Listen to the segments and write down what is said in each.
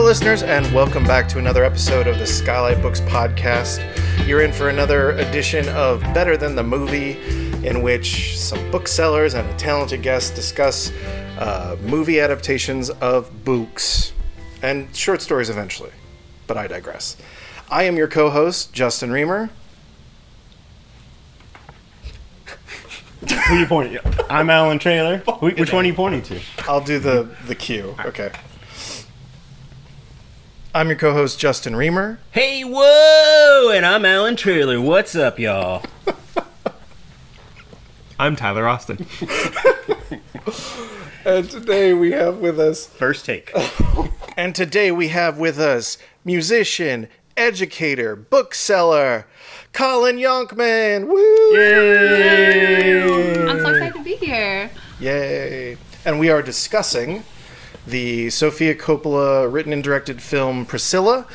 listeners, and welcome back to another episode of the Skylight Books podcast. You're in for another edition of Better Than the Movie, in which some booksellers and a talented guest discuss movie adaptations of books and short stories eventually. But I digress. I am your co-host, Justin Remer. Who are you pointing at? I'm Allan, Traylor. Which one are you pointing to? I'll do the cue. Okay. I'm your co-host, Justin Remer. Hey, whoa! And I'm Allan, Traylor. What's up, y'all? I'm Tyler Austin. And today we have with us... First take. And today we have with us musician, educator, bookseller, Collin Jonkman. Woo! Yay! I'm so excited to be here. Yay! And we are discussing the Sofia Coppola written and directed film Priscilla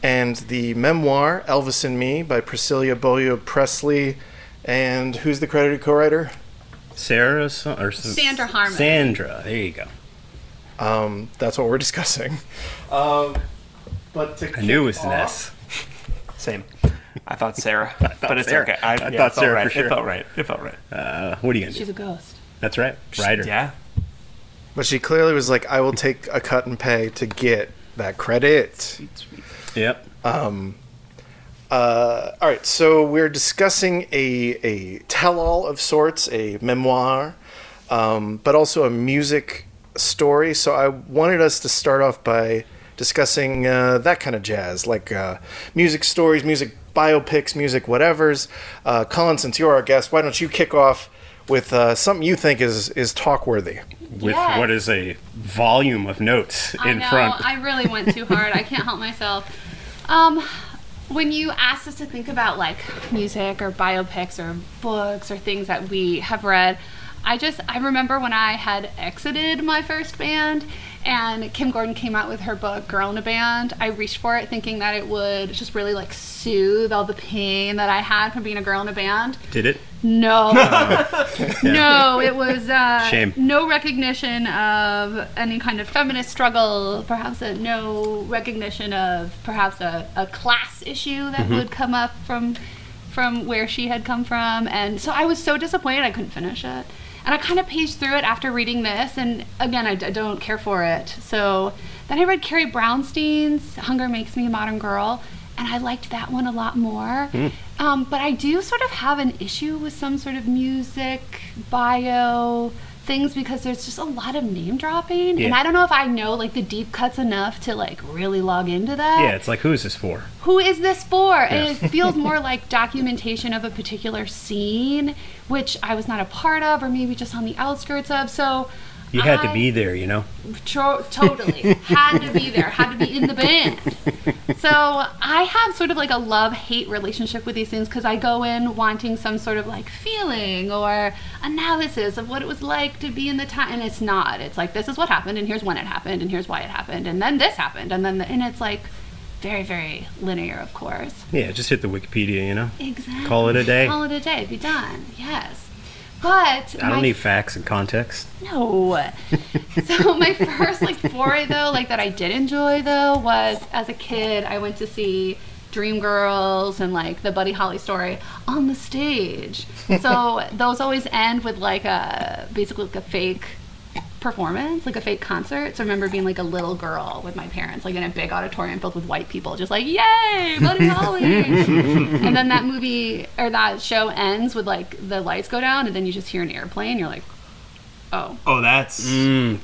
and the memoir ELVIS and Me by Priscilla, Beaulieu, Presley, and who's the credited co-writer? Sandra Harmon. Sandra, there you go. That's what we're discussing. But I knew it was an S. Same. I thought Sarah, but it's Sarah. okay. I thought Sarah right. for sure. It felt right. What are you gonna do? She's a ghost. That's right. Writer. Yeah. But she clearly was like, I will take a cut and pay to get that credit. Sweet. Yep. All right, so we're discussing a tell-all of sorts, a memoir, but also a music story. So I wanted us to start off by discussing that kind of jazz, like music stories, music biopics, music whatevers. Collin, since you're our guest, why don't you kick off with something you think is talk-worthy? With Yes. what is a volume of notes I in know, front. I really went too hard. I can't help myself. When you asked us to think about like music or biopics or books or things that we have read, I remember when I had exited my first band and Kim Gordon came out with her book Girl in a Band. I reached for it thinking that it would just really like soothe all the pain that I had from being a girl in a band. Did it? No. No, it was Shame. no recognition of any kind of feminist struggle, perhaps no recognition of perhaps a class issue that would come up from where she had come from. And so I was so disappointed I couldn't finish it. And I kind of paged through it after reading this, and again, I don't care for it. So then I read Carrie Brownstein's Hunger Makes Me a Modern Girl, and I liked that one a lot more. But I do sort of have an issue with some sort of music, bio things, because there's just a lot of name dropping. Yeah. And I don't know if I know like the deep cuts enough to like really log into that. Yeah, it's like, who is this for? Who is this for? Yeah. And it feels more like documentation of a particular scene, which I was not a part of, or maybe just on the outskirts of. So You had to be there, you know? Totally. Had to be there. Had to be in the band. So I have sort of like a love-hate relationship with these things because I go in wanting some sort of like feeling or analysis of what it was like to be in the time. And it's not. It's like, this is what happened, and here's when it happened, and here's why it happened, and then this happened, and then and it's like very, very linear, of course. Yeah, just hit the Wikipedia, you know? Exactly. Call it a day. Call it a day. Be done. Yes. But I don't need facts and context. No. So my first like foray though, like that I did enjoy though, was as a kid I went to see Dreamgirls and like the Buddy Holly story on the stage. So those always end with like basically like a fake performance, like a fake concert. So I remember being like a little girl with my parents, like in a big auditorium filled with white people, just like, yay, Buddy Holly. And then that movie or that show ends with like the lights go down and then you just hear an airplane. You're like, oh. Oh, that's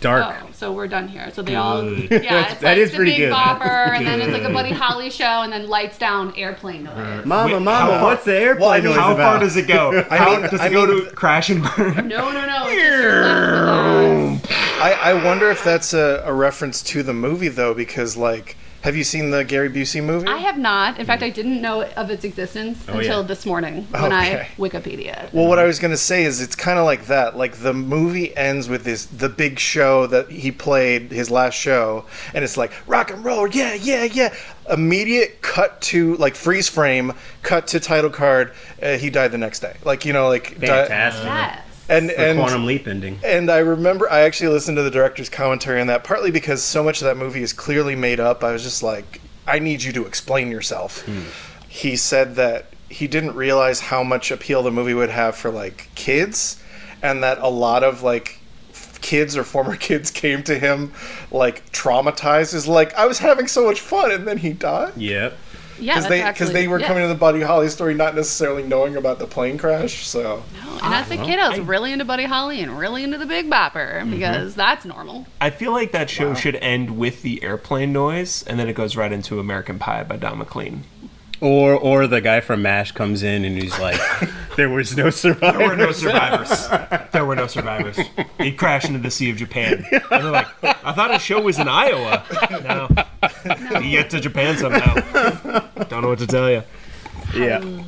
Dark. Oh, so we're done here. So they all, yeah, it's That like is the pretty Big good. Bopper, and then it's like a Buddy Holly show, and then lights down, airplane noise. Mama, Wait, mama, how what's the airplane Well, I mean, noise how about? far does it go? Does it go to crash and burn? No. It's just you're left with that. I wonder if that's a reference to the movie, though, because, like, have you seen the Gary Busey movie? I have not. In fact, I didn't know of its existence until yeah. this morning when Okay. I Wikipedia'd. Well, what I was going to say is it's kind of like that. Like, the movie ends with the big show that he played, his last show, and it's like, rock and roll, yeah, yeah, yeah. Immediate cut to, like, freeze frame, cut to title card, he died the next day. Like, you know, like... Fantastic. Yes. And Quantum Leap ending. And I remember I actually listened to the director's commentary on that, partly because so much of that movie is clearly made up. I was just like, I need you to explain yourself. He said that he didn't realize how much appeal the movie would have for like kids, and that a lot of like kids or former kids came to him like traumatized. Is like, I was having so much fun and then he died. Yep. Yeah, Because they were coming to the Buddy Holly story not necessarily knowing about the plane crash. So No, and as a kid, I was really into Buddy Holly and really into the Big Bopper because that's normal. I feel like that show should end with the airplane noise, and then it goes right into American Pie by Don McLean. Or the guy from MASH comes in and he's like, there was no survivors. There were no survivors. There were no survivors. He crashed into the Sea of Japan. And they're like, I thought his show was in Iowa. No. He get to Japan somehow. Don't know what to tell you. Yeah.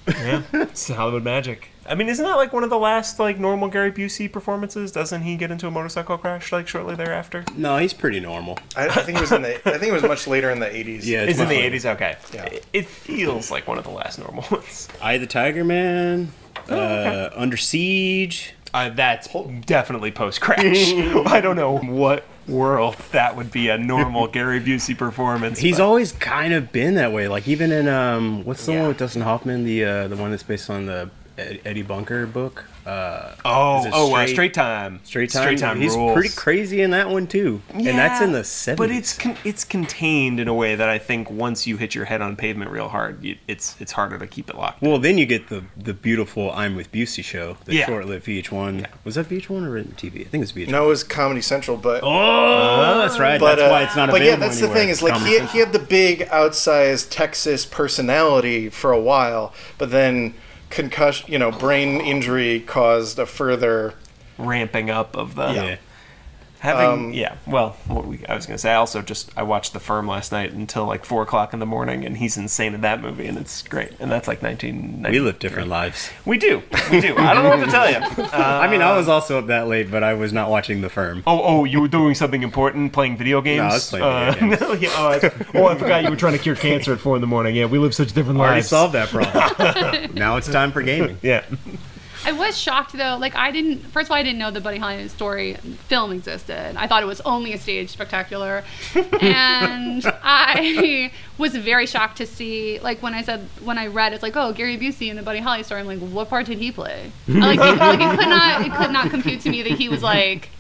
Yeah, it's Hollywood magic. I mean, isn't that like one of the last like normal Gary Busey performances? Doesn't he get into a motorcycle crash like shortly thereafter? No, he's pretty normal. I think it was much later in the 80s. Yeah, It's in the later. 80s. Okay. Yeah. It feels like one of the last normal ones. Eye of the Tiger Man, Under Siege. That's definitely post crash. I don't know what world that would be a normal Gary Busey performance. He's but- always kind of been that way. Like even in what's the one with Dustin Hoffman, the one that's based on the Eddie Bunker book. Straight Time. Straight Time. He's rules. pretty crazy in that one too, and that's in the 70s. But it's contained in a way that I think once you hit your head on pavement real hard, it's harder to keep it locked. Well, then you get the beautiful I'm with Busey show, the Yeah. short-lived VH1. Was that VH1 or written TV? I think it was VH1. No, it was Comedy Central, but That's right. but That's why it's not available But yeah, that's anywhere. the thing is like he had the big outsized Texas personality for a while, but then concussion, brain injury caused a further Ramping up of the Yeah. Well, I was gonna say I watched The Firm last night until like 4:00 in the morning, and he's insane in that movie, and it's great. And that's like 1990. We live different lives. We do. I don't know what to tell you. I mean, I was also up that late, but I was not watching The Firm. Oh, you were doing something important, playing video games? No, I was playing video games. I forgot you were trying to cure cancer at 4 a.m. Yeah, we live such different Already lives. solved that problem. Now it's time for gaming. Yeah. I was shocked though. Like first of all, I didn't know the Buddy Holly story film existed. I thought it was only a stage spectacular, and I was very shocked to see when I read it's like, oh, Gary Busey in the Buddy Holly story. I'm like, what part did he play? It could not compute to me that he was like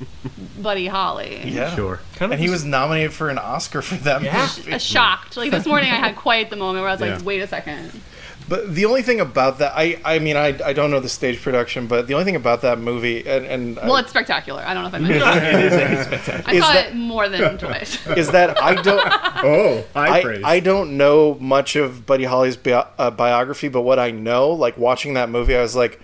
Buddy Holly. yeah, Sure. and he was nominated for an Oscar for that movie. Shocked. Like this morning, I had quite the moment where I was like, Yeah. wait a second. But the only thing about that, I mean, I don't know the stage production, but the only thing about that movie, It's spectacular. I don't know if I mentioned It is spectacular. I saw it more than twice. is that I don't. Oh, high praise. I don't know much of Buddy Holly's biography, but what I know, like watching that movie, I was like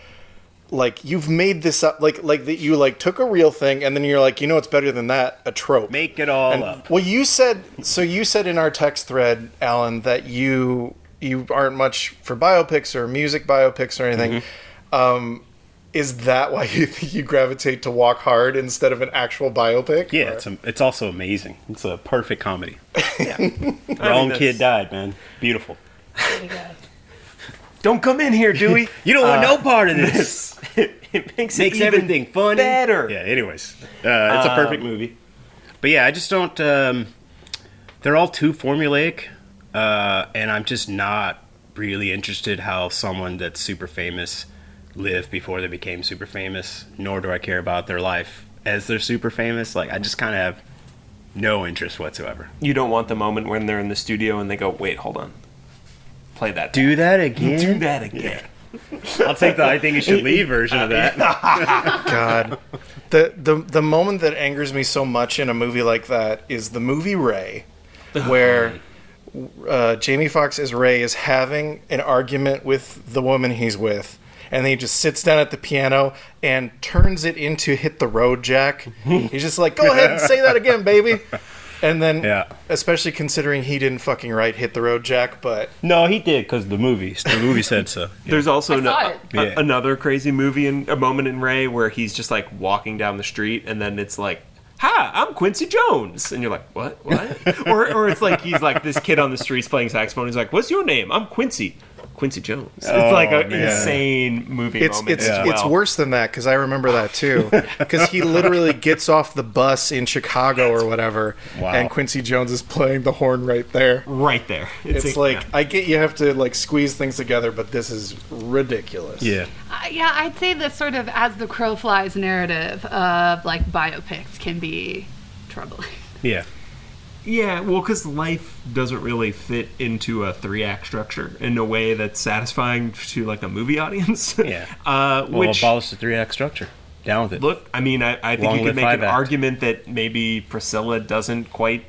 you've made this up, like that you took a real thing and then you're like, it's better than that, a trope. Make it all up. Well, you said in our text thread, Allan, that you aren't much for biopics or music biopics or anything. Mm-hmm. Is that why you think you gravitate to Walk Hard instead of an actual biopic? Yeah, it's also amazing. It's a perfect comedy. Wrong kid died, man. Beautiful. Don't come in here, Dewey. You don't want no part of this. It makes Makes it even everything funny. better. Yeah, anyways. It's a perfect movie. But yeah, I just don't... they're all too formulaic. And I'm just not really interested how someone that's super famous lived before they became super famous, nor do I care about their life as they're super famous. Like, I just kind of have no interest whatsoever. You don't want the moment when they're in the studio and they go, wait, hold on. Play that. Do that again? Do that again. I'll take the I think you should leave version of that. God, the moment that angers me so much in a movie like that is the movie Ray, where Jamie Foxx as Ray is having an argument with the woman he's with, and then he just sits down at the piano and turns it into Hit the Road Jack. He's just like, go ahead and say that again, baby. And then, especially considering he didn't fucking write Hit the Road Jack, but... No, he did, because the movie said so. There's also I saw it. another crazy movie, a moment in Ray, where he's just like walking down the street, and then it's like, "Hi, I'm Quincy Jones," and you're like, "What? or it's like he's like this kid on the streets playing saxophone. He's like, "What's your name?" "I'm Quincy Jones." It's like an insane movie moment. It's worse than that, because I remember that too. Because he literally gets off the bus in Chicago or whatever, and Quincy Jones is playing the horn right there. Right there. It's like, I get you have to like squeeze things together, but this is ridiculous. Yeah. Yeah, I'd say the sort of as the crow flies narrative of like biopics can be troubling. Yeah. Yeah, well, because life doesn't really fit into a 3-act structure in a way that's satisfying to like a movie audience. Yeah. Which abolish the 3-act structure. Down with it. Look, I mean, I think you could make an argument that maybe Priscilla doesn't quite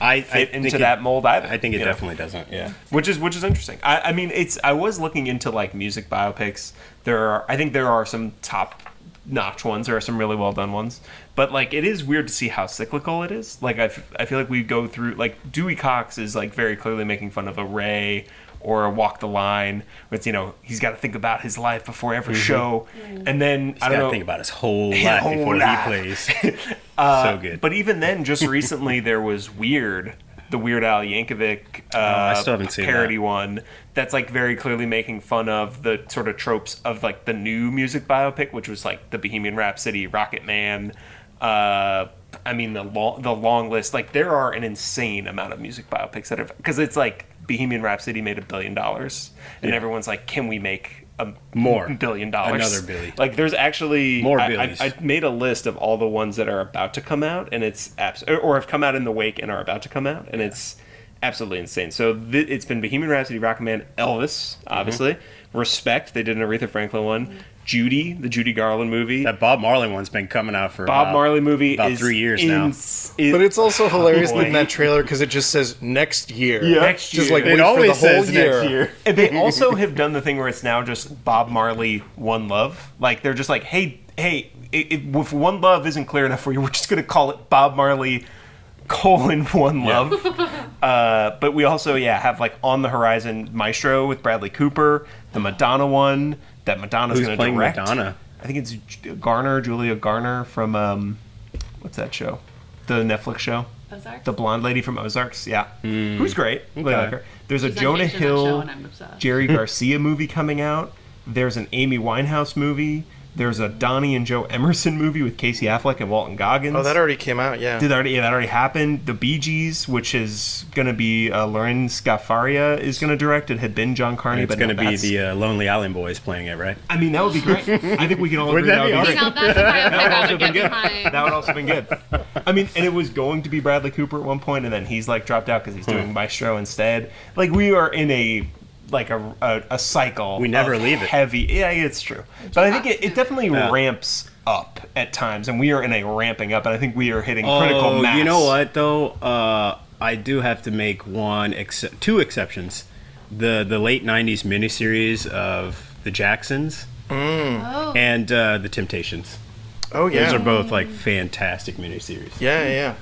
fit into that mold either. I think it definitely doesn't. Yeah. Which is interesting. I mean, I was looking into like music biopics. I think there are some top-notch ones. There are some really well done ones. But like, it is weird to see how cyclical it is. Like, I feel like we go through, like, Dewey Cox is like very clearly making fun of a Ray or a Walk the Line. It's, he's got to think about his life before every show, and then he's got to think about his whole life before he plays. So good. But even then, just recently there was Weird, the Weird Al Yankovic I still haven't seen parody that one. That's like very clearly making fun of the sort of tropes of like the new music biopic, which was like the Bohemian Rhapsody, Rocket Man. I mean, the long list. Like, there are an insane amount of music biopics that have, because it's like Bohemian Rhapsody made $1 billion, and everyone's like, can we make $1 billion? Another billion. Like, there's actually more billions. I made a list of all the ones that are about to come out, and it's or have come out in the wake and are about to come out, and it's absolutely insane. So it's been Bohemian Rhapsody, Rocket Man, Elvis, obviously, Respect. They did an Aretha Franklin one. Judy, the Judy Garland movie. That Bob Marley one's been coming out for Bob Marley movie about is 3 years now. But it's also hilarious in that trailer because it just says next year. Yeah. Next year. Just like it wait always for the whole says year. next year. And they also have done the thing where it's now just Bob Marley, One Love. Like, they're just like, hey, if One Love isn't clear enough for you, we're just going to call it Bob Marley, One Love. But we also, have like on the horizon Maestro with Bradley Cooper, the Madonna one that Madonna's going to direct. Madonna? I think it's Julia Garner from what's that show? The Netflix show. Ozarks? The blonde lady from Ozarks, who's great. Okay. Like her. There's a She's Jonah engaged in that show, Hill, and I'm obsessed. Jerry Garcia movie coming out. There's an Amy Winehouse movie. There's a Donnie and Joe Emerson movie with Casey Affleck and Walton Goggins. Oh, that already came out, yeah. That already happened. The Bee Gees, which is going to be Lauren Scafaria is going to direct. It had been John Carney, It's going to be the Lonely Island Boys playing it, right? I mean, that would be great. I think we can all agree that would be great. Now that's a biopic I would get good. behind. That would also been good. I mean, and it was going to be Bradley Cooper at one point, and then he's like dropped out because he's doing Maestro instead. Like, we are in a cycle. We never of leave it. Heavy. Yeah, it's true. But I think it definitely ramps up at times, and we are in a ramping up, and I think we are hitting critical mass. You know what though? I do have to make two exceptions. The late '90s miniseries of the Jacksons and the Temptations. Oh yeah, those are both like fantastic miniseries. Yeah.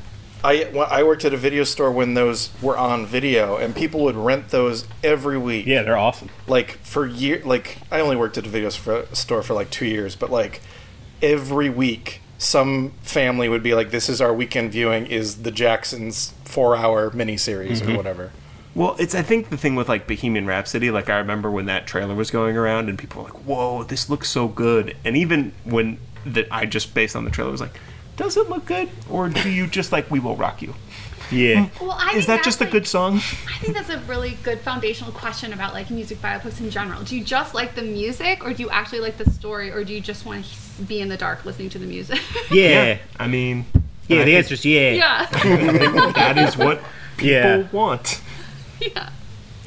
I worked at a video store when those were on video, and people would rent those every week. Yeah, they're awesome. Like, for years, like, I only worked at a video store for like 2 years, but like, every week, some family would be like, this is our weekend viewing, is the Jacksons 4-hour miniseries or whatever. Well, I think the thing with like Bohemian Rhapsody, like I remember when that trailer was going around and people were like, whoa, this looks so good. And even when I just based on the trailer was like, does it look good, or do you just like We Will Rock You? Yeah. Well, I Is think that just a that's, good song? I think that's a really good foundational question about like music biopics in general. Do you just like the music, or do you actually like the story, or do you just want to be in the dark listening to the music? Yeah. I mean, Yeah, the answer is yeah. Yeah. that is what people want. Yeah.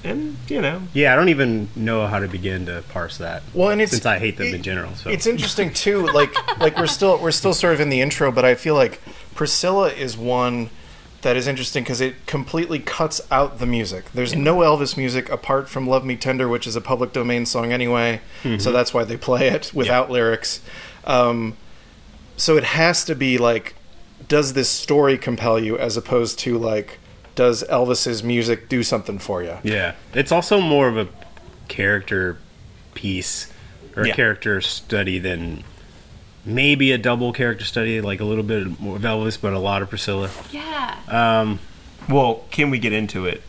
And, Yeah, I don't even know how to begin to parse that. Well, and since I hate them in general. So it's interesting too. Like we're still sort of in the intro, but I feel like Priscilla is one that is interesting because it completely cuts out the music. There's no Elvis music apart from "Love Me Tender," which is a public domain song anyway, so that's why they play it without lyrics. So it has to be like, does this story compel you, as opposed to like, does Elvis's music do something for you? Yeah. It's also more of a character piece or a character study than maybe a double character study, like a little bit more of Elvis, but a lot of Priscilla. Yeah. Well, can we get into it?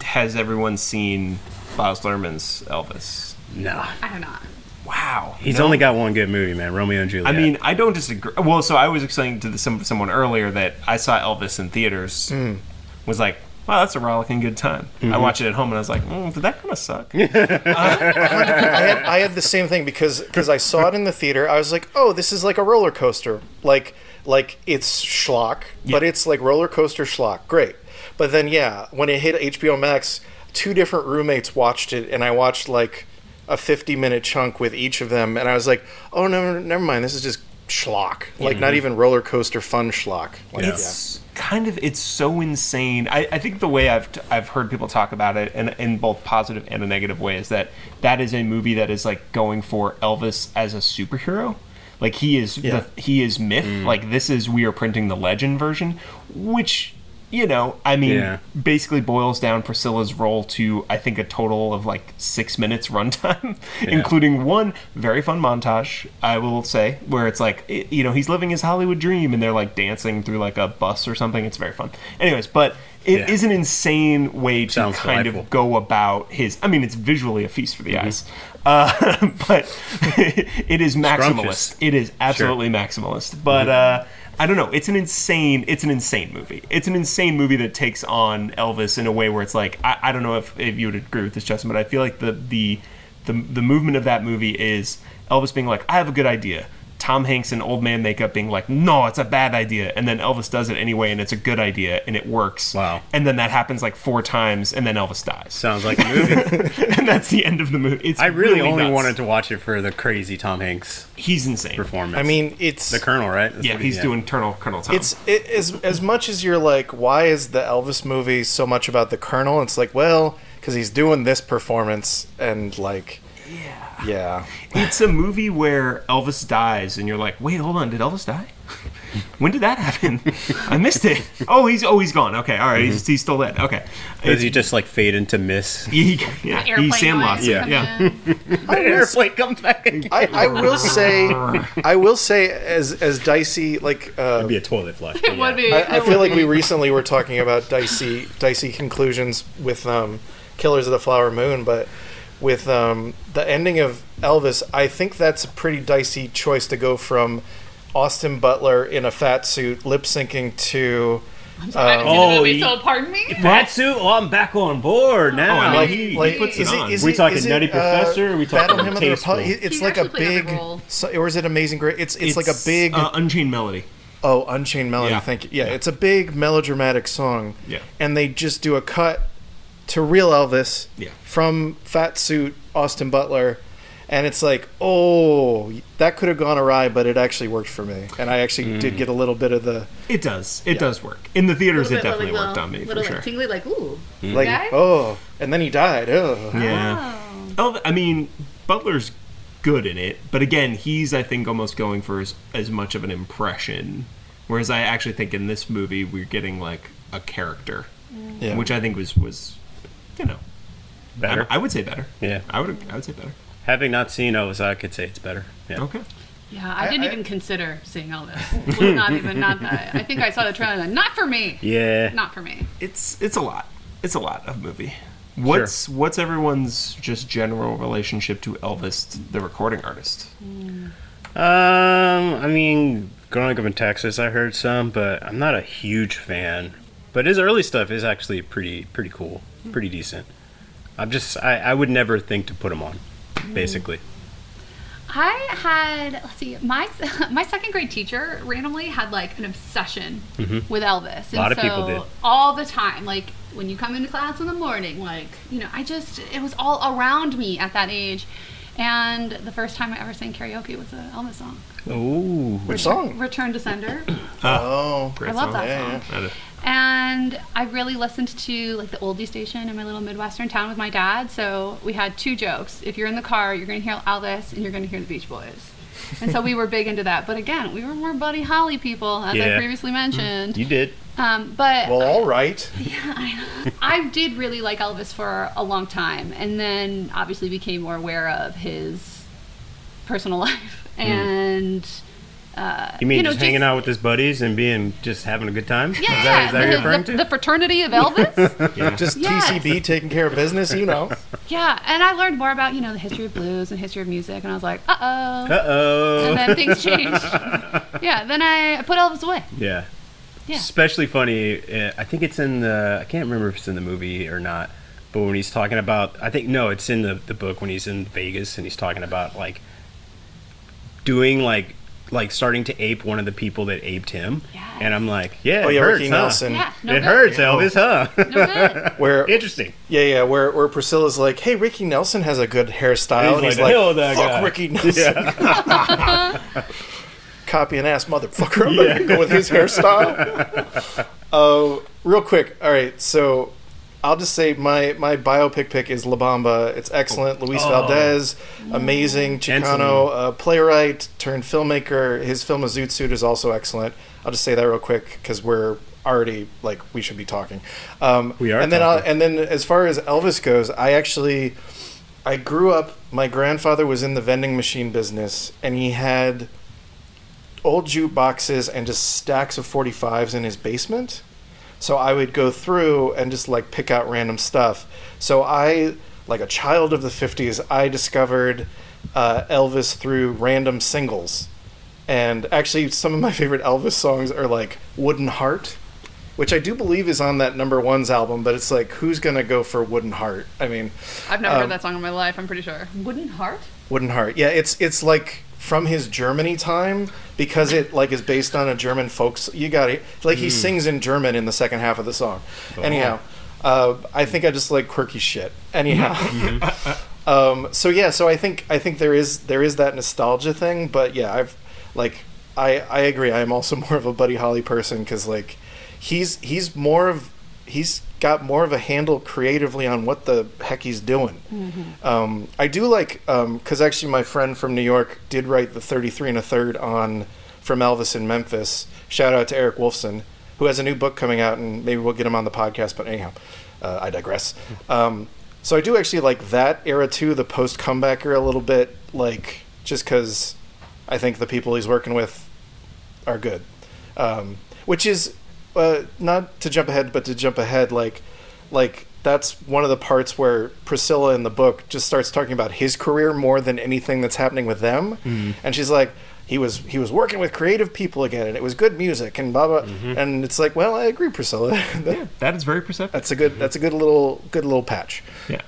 Has everyone seen Baz Luhrmann's Elvis? No. I have not. Wow. He's only got one good movie, man. Romeo and Juliet. I mean, I don't disagree. Well, so I was explaining to someone earlier that I saw Elvis in theaters. Was like, wow, that's a rollicking good time. I watched it at home and I was like, did that kind of suck? I had the same thing because I saw it in the theater. I was like, oh, this is like a roller coaster. Like it's schlock, but it's like roller coaster schlock. Great. But then, when it hit HBO Max, 2 different roommates watched it, and I watched like a 50-minute chunk with each of them, and I was like, oh, no, never mind. This is just schlock. Like, not even roller coaster fun schlock. Like, It's kind of, it's so insane. I think the way I've heard people talk about it, and in both positive and a negative way, is that is a movie that is like going for Elvis as a superhero. Like, he is he is myth. Like, this is, we are printing the legend version, which, basically boils down Priscilla's role to, I think, a total of like 6 minutes runtime, including one very fun montage, I will say, where it's like, he's living his Hollywood dream and they're like dancing through like a bus or something. It's very fun. Anyways, but it is an insane way to Sounds kind delightful. of go about his, it's visually a feast for the eyes. But it is maximalist. Scrumptious. It is absolutely maximalist. But, I don't know. It's an insane movie. It's an insane movie that takes on Elvis in a way where it's like, I don't know if you would agree with this, Justin, but I feel like the movement of that movie is Elvis being like, I have a good idea. Tom Hanks in old man makeup being like, no, it's a bad idea. And then Elvis does it anyway, and it's a good idea, and it works. Wow. And then that happens like 4 times, and then Elvis dies. Sounds like a movie. And that's the end of the movie. I really only nuts. wanted to watch it for the crazy Tom Hanks He's insane. performance. I mean, it's the Colonel, right? That's Yeah, what he's doing Colonel Tom. as much as you're like, why is the Elvis movie so much about the Colonel? It's like, well, because he's doing this performance, and like, yeah. It's a movie where Elvis dies, and you're like, wait, hold on, did Elvis die? When did that happen? I missed it. Oh, he's gone. Okay, all right, he's still dead. Okay. Does he just like fade into mist? He Airplane Sam noise lost. would come in. The airplane comes back. I will say, as dicey, like, It'd be a toilet flush. It would be. I feel like we recently were talking about dicey conclusions with Killers of the Flower Moon, but with the ending of Elvis, I think that's a pretty dicey choice to go from Austin Butler in a fat suit lip syncing to I haven't seen the movie, so pardon me. Fat suit? Oh, I'm back on board now. he puts it on. We talking Nutty Professor? Or we talking Battle Hymn of the Tasteful? Republic? It's He like a actually played every big, role. or is it Amazing Grace? It's like a big Unchained Melody. Unchained Melody. Yeah. Thank you. Yeah, it's a big melodramatic song. Yeah. And they just do a cut to real Elvis Yeah. from fat suit Austin Butler. And it's like, oh, that could have gone awry, but it actually worked for me. And I actually did get a little bit of the... It does. It does work. In the theaters, it Little bit, definitely like, worked on me, for little, sure. Like, tingly, like, ooh. like, guy? oh, and then he died. Oh. Yeah. Butler's good in it, but again, he's, I think, almost going for as much of an impression. Whereas I actually think in this movie, we're getting, like, a character. Yeah. Which I think was Better. I would say better. Yeah. I would say better. Having not seen Elvis, I could say it's better. Yeah. Okay. Yeah, I didn't even consider seeing Elvis. It was not that. I think I saw the trailer and not for me. Yeah. Not for me. It's a lot. It's a lot of movie. What's everyone's just general relationship to Elvis, the recording artist? I mean, growing up in Texas, I heard some, but I'm not a huge fan. But his early stuff is actually pretty cool, pretty decent. I would never think to put him on, basically. I had, let's see, my second grade teacher randomly had like an obsession with Elvis. And A lot of people did. All the time. Like when you come into class in the morning, like, it was all around me at that age. And the first time I ever sang karaoke was an Elvis song. Ooh. Which song? Return to Sender. Oh. Great I love song. that song. And I really listened to like the oldie station in my little Midwestern town with my dad. So we had 2 jokes. If you're in the car, you're going to hear Elvis and you're going to hear the Beach Boys. And so we were big into that. But again, we were more Buddy Holly people, as I previously mentioned. You did. But Well, all right. I did really like Elvis for a long time. And then obviously became more aware of his personal life. And You mean know, just hanging out with his buddies and just having a good time? Yeah, Is that what you're referring to? the fraternity of Elvis. Just Yes. TCB taking care of business, you know. Yeah, and I learned more about, the history of blues and history of music, and I was like, uh-oh. Uh-oh. And then things changed. Yeah, then I put Elvis away. Yeah. Yeah. Especially funny, I think it's in I can't remember if it's in the movie or not, but when he's talking about, it's in the book when he's in Vegas and he's talking about, like, doing, like starting to ape one of the people that aped him. Yes. And I'm like, it yeah, hurts, Ricky huh? Nelson. Yeah, no It good. hurts, Elvis, huh? No good. Where Interesting. where Priscilla's like, hey, Ricky Nelson has a good hairstyle, and he's like, "Hell, that fuck guy." Ricky Nelson. Yeah. Copying ass motherfucker. I'm not gonna go with his hairstyle. Real quick. All right, so I'll just say my biopic pick is La Bamba. It's excellent. Luis Valdez, amazing. Chicano playwright turned filmmaker. His film A Zoot Suit is also excellent. I'll just say that real quick because we're already we should be talking. We are. And then as far as Elvis goes, I grew up. My grandfather was in the vending machine business, and he had old jukeboxes and just stacks of 45s in his basement. So I would go through and just pick out random stuff. So I, like a child of the 50s, I discovered Elvis through random singles. And actually some of my favorite Elvis songs are Wooden Heart, which I do believe is on that number one's album, but it's who's going to go for Wooden Heart? I mean... I've never heard that song in my life, I'm pretty sure. Wooden Heart? Wooden Heart. Yeah, it's from his Germany time, because it is based on a German folks. You got it. He sings in German in the second half of the song. Oh. Anyhow, I think I just like quirky shit. Anyhow, so I think there is that nostalgia thing, but yeah, I agree. I am also more of a Buddy Holly person because he's got more of a handle creatively on what the heck he's doing. Mm-hmm. I do because actually my friend from New York did write the 33 1/3 on From Elvis in Memphis. Shout out to Eric Wolfson, who has a new book coming out, and maybe we'll get him on the podcast, but anyhow, I digress. So I do actually like that era too, the post-comeback era a little bit, just because I think the people he's working with are good. Which is... not to jump ahead, but to jump ahead, that's one of the parts where Priscilla in the book just starts talking about his career more than anything that's happening with them. Mm-hmm. And she's like, he was working with creative people again, and it was good music, and blah blah. Mm-hmm. And it's like, well, I agree, Priscilla. Yeah, that is very perceptive. That's a good little patch. Yeah.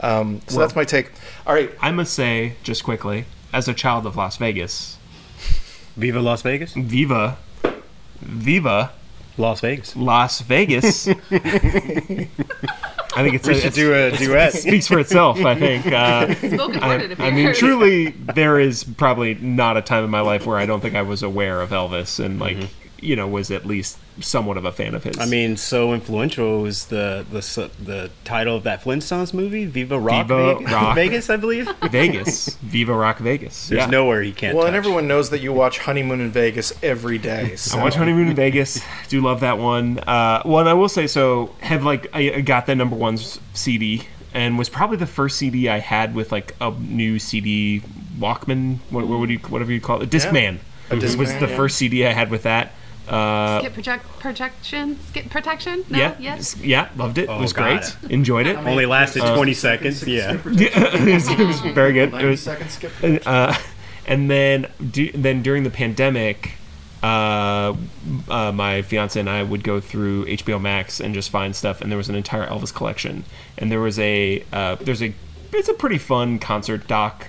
So that's my take. All right. I must say, just quickly, as a child of Las Vegas, Viva Las Vegas. Viva. Las Vegas. Las Vegas. I think we should do a duet. Speaks for itself, I think. Spoken word, it I mean, appears. truly, there is probably not a time in my life where I don't think I was aware of Elvis and, was at least somewhat of a fan of his. I mean, so influential was the title of that Flintstones movie, Viva Rock Vegas, I believe. Vegas. Viva Rock Vegas. There's nowhere he can't Well, touch. and everyone knows that you watch Honeymoon in Vegas every day. So. I watch Honeymoon in Vegas. Do love that one. And I will say, I got the number one CD, and was probably the first CD I had with a new CD Walkman. Whatever you call it, Discman. A Discman, was the first CD I had with that. Skip protection? No? Yeah, Yes? yeah, loved it. Oh, it was got great. it. Enjoyed it. Only lasted 20 seconds. Yeah. it was very good. 90 seconds skip. And then during the pandemic, my fiance and I would go through HBO Max and just find stuff, and there was an entire Elvis collection, and there was it's a pretty fun concert doc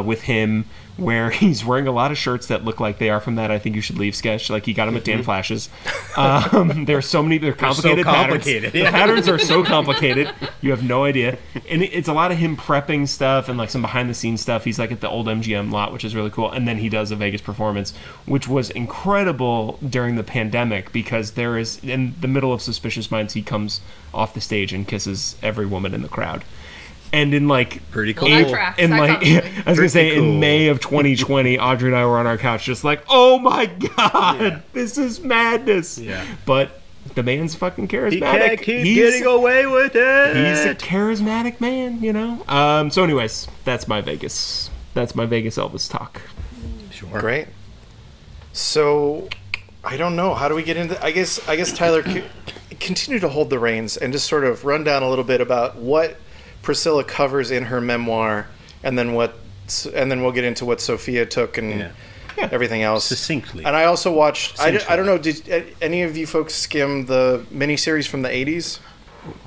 with him, where he's wearing a lot of shirts that look like they are from that I Think You Should Leave sketch. He got them at Dan Flash's. There's so many, they're complicated, patterns. Yeah. The patterns are so complicated, you have no idea. And it's a lot of him prepping stuff and some behind the scenes stuff. He's at the old MGM lot, which is really cool. And then he does a Vegas performance, which was incredible during the pandemic, because there is, in the middle of Suspicious Minds, he comes off the stage and kisses every woman in the crowd. And in pretty cool. Well, that tracks. I was gonna say cool. in May of 2020, Audrey and I were on our couch, just oh my god, this is madness. Yeah. But the man's fucking charismatic. He can't keep getting away with it. He's a charismatic man, So, anyways, that's my Vegas. That's my Vegas Elvis talk. Sure. Great. So, I don't know. How do we get into? I guess Tyler, continue to hold the reins and just sort of run down a little bit about what Priscilla covers in her memoir, and then we'll get into what Sofia took and everything else succinctly. And I also watched. I don't know. Did any of you folks skim the miniseries from the 80s?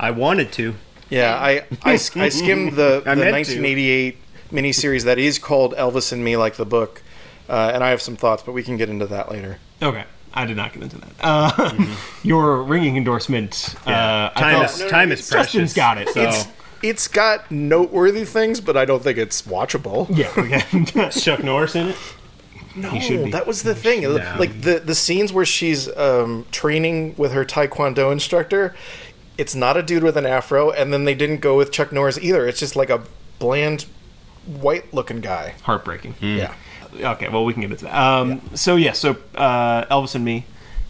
I wanted to. Yeah, I skimmed the 1988 miniseries that is called Elvis and Me, like the book. And I have some thoughts, but we can get into that later. Okay. I did not get into that. Your ringing endorsement. Time is precious. Justin's got it. So. It's got noteworthy things, but I don't think it's watchable. Yeah. Is Chuck Norris in it? No, that was the thing. No. Like the scenes where she's training with her Taekwondo instructor, it's not a dude with an afro, and then they didn't go with Chuck Norris either. It's just like a bland, white-looking guy. Heartbreaking. Yeah. Okay, well, we can get into that. So Elvis and Me,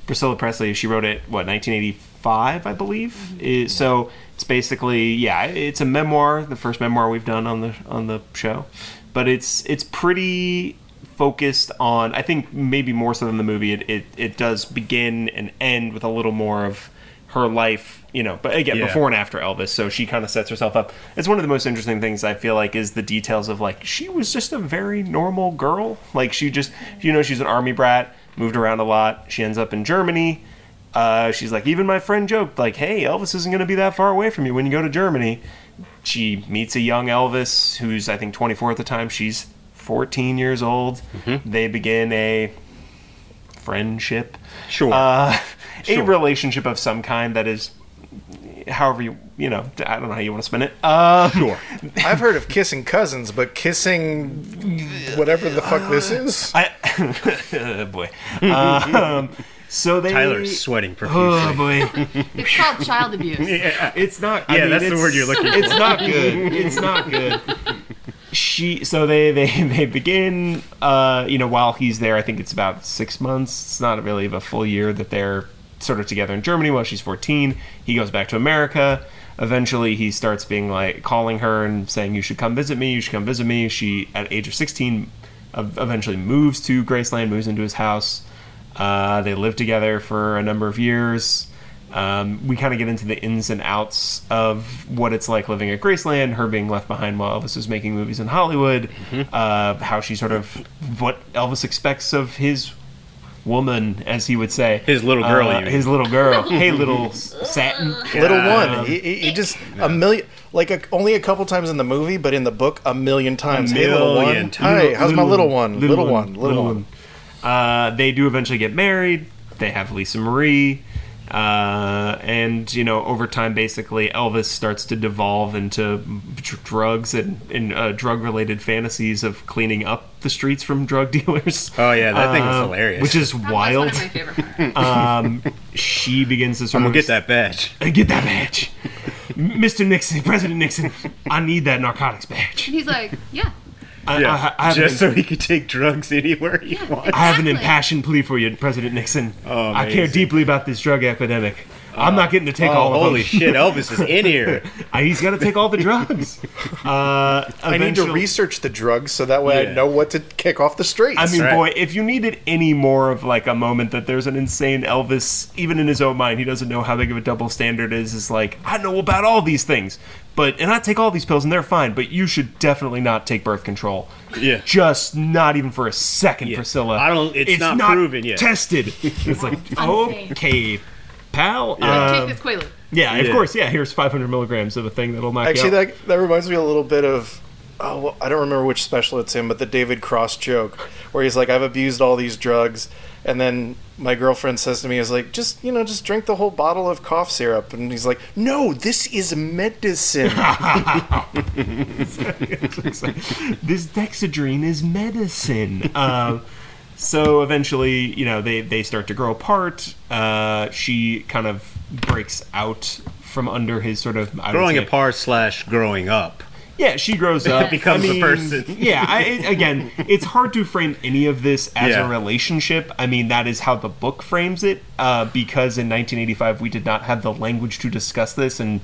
Priscilla Presley, she wrote it, 1985, I believe? So it's basically, it's a memoir, the first memoir we've done on the show. But it's pretty focused on, I think maybe more so than the movie, it does begin and end with a little more of her life, but again, before and after Elvis, so she kind of sets herself up. It's one of the most interesting things, I feel like, is the details of, like, she was just a very normal girl. Like, she just, she's an army brat, moved around a lot. She ends up in Germany. She's like, even my friend joked, like, hey, Elvis isn't going to be that far away from you when you go to Germany. She meets a young Elvis, who's, I think, 24 at the time. She's 14 years old. Mm-hmm. They begin a friendship. Sure. A relationship of some kind that is, however you I don't know how you want to spin it. Sure. I've heard of kissing cousins, but kissing whatever the fuck this is? Boy. So they... Tyler's sweating profusely. Oh, boy. It's called child abuse. Yeah. It's not... that's the word you're looking for. It's not good. It's not good. So they begin, while he's there, I think it's about 6 months. It's not really a full year that they're sort of together in Germany while she's 14. He goes back to America. Eventually, he starts being like, calling her and saying, you should come visit me, you should come visit me. She, at age of 16, eventually moves to Graceland, moves into his house. They live together for a number of years. We kind of get into the ins and outs of what it's like living at Graceland, her being left behind while Elvis is making movies in Hollywood, how she sort of, what Elvis expects of his woman, as he would say. His little girl, his little girl. Hey, little satin. Little one. He just, a million, like only a couple times in the movie, but in the book, a million times. Hey, little one. Hi, how's my little one? Little one. They do eventually get married. They have Lisa Marie. And over time, basically, Elvis starts to devolve into drugs and drug-related fantasies of cleaning up the streets from drug dealers. Oh yeah, that thing was hilarious. Which is wild. That's one of my favorite parts. She begins to sort I'm of gonna get that badge. Get that badge, Mr. Nixon, President Nixon. I need that narcotics badge. And he's like, yeah. I just so he could take drugs anywhere he wants. I have an impassioned plea for you, President Nixon. Oh, I care deeply about this drug epidemic. I'm not getting to take all of them. Holy shit, Elvis is in here. He's got to take all the drugs. I need to research the drugs so that way I know what to kick off the streets. I mean, boy, if you needed any more of like a moment that there's an insane Elvis, even in his own mind, he doesn't know how big of a double standard is like, I know about all these things, and I take all these pills and they're fine, but you should definitely not take birth control. Yeah. Just not even for a second, Priscilla. It's not proven yet. Tested. It's like, okay, pal. Take this Quaalude. Yeah, of course. Yeah, here's 500 milligrams of a thing that'll knock you out. Actually, that reminds me a little bit of, I don't remember which special it's in, but the David Cross joke where he's like, I've abused all these drugs, and then my girlfriend says to me, is like, just drink the whole bottle of cough syrup, and he's like, no, this is medicine. This Dexedrine is medicine. So eventually, they start to grow apart. She kind of breaks out from under his sort of... Growing apart / growing up. Yeah, she grows up. Becomes a person. Yeah, again, it's hard to frame any of this as a relationship. I mean, that is how the book frames it, because in 1985 we did not have the language to discuss this, and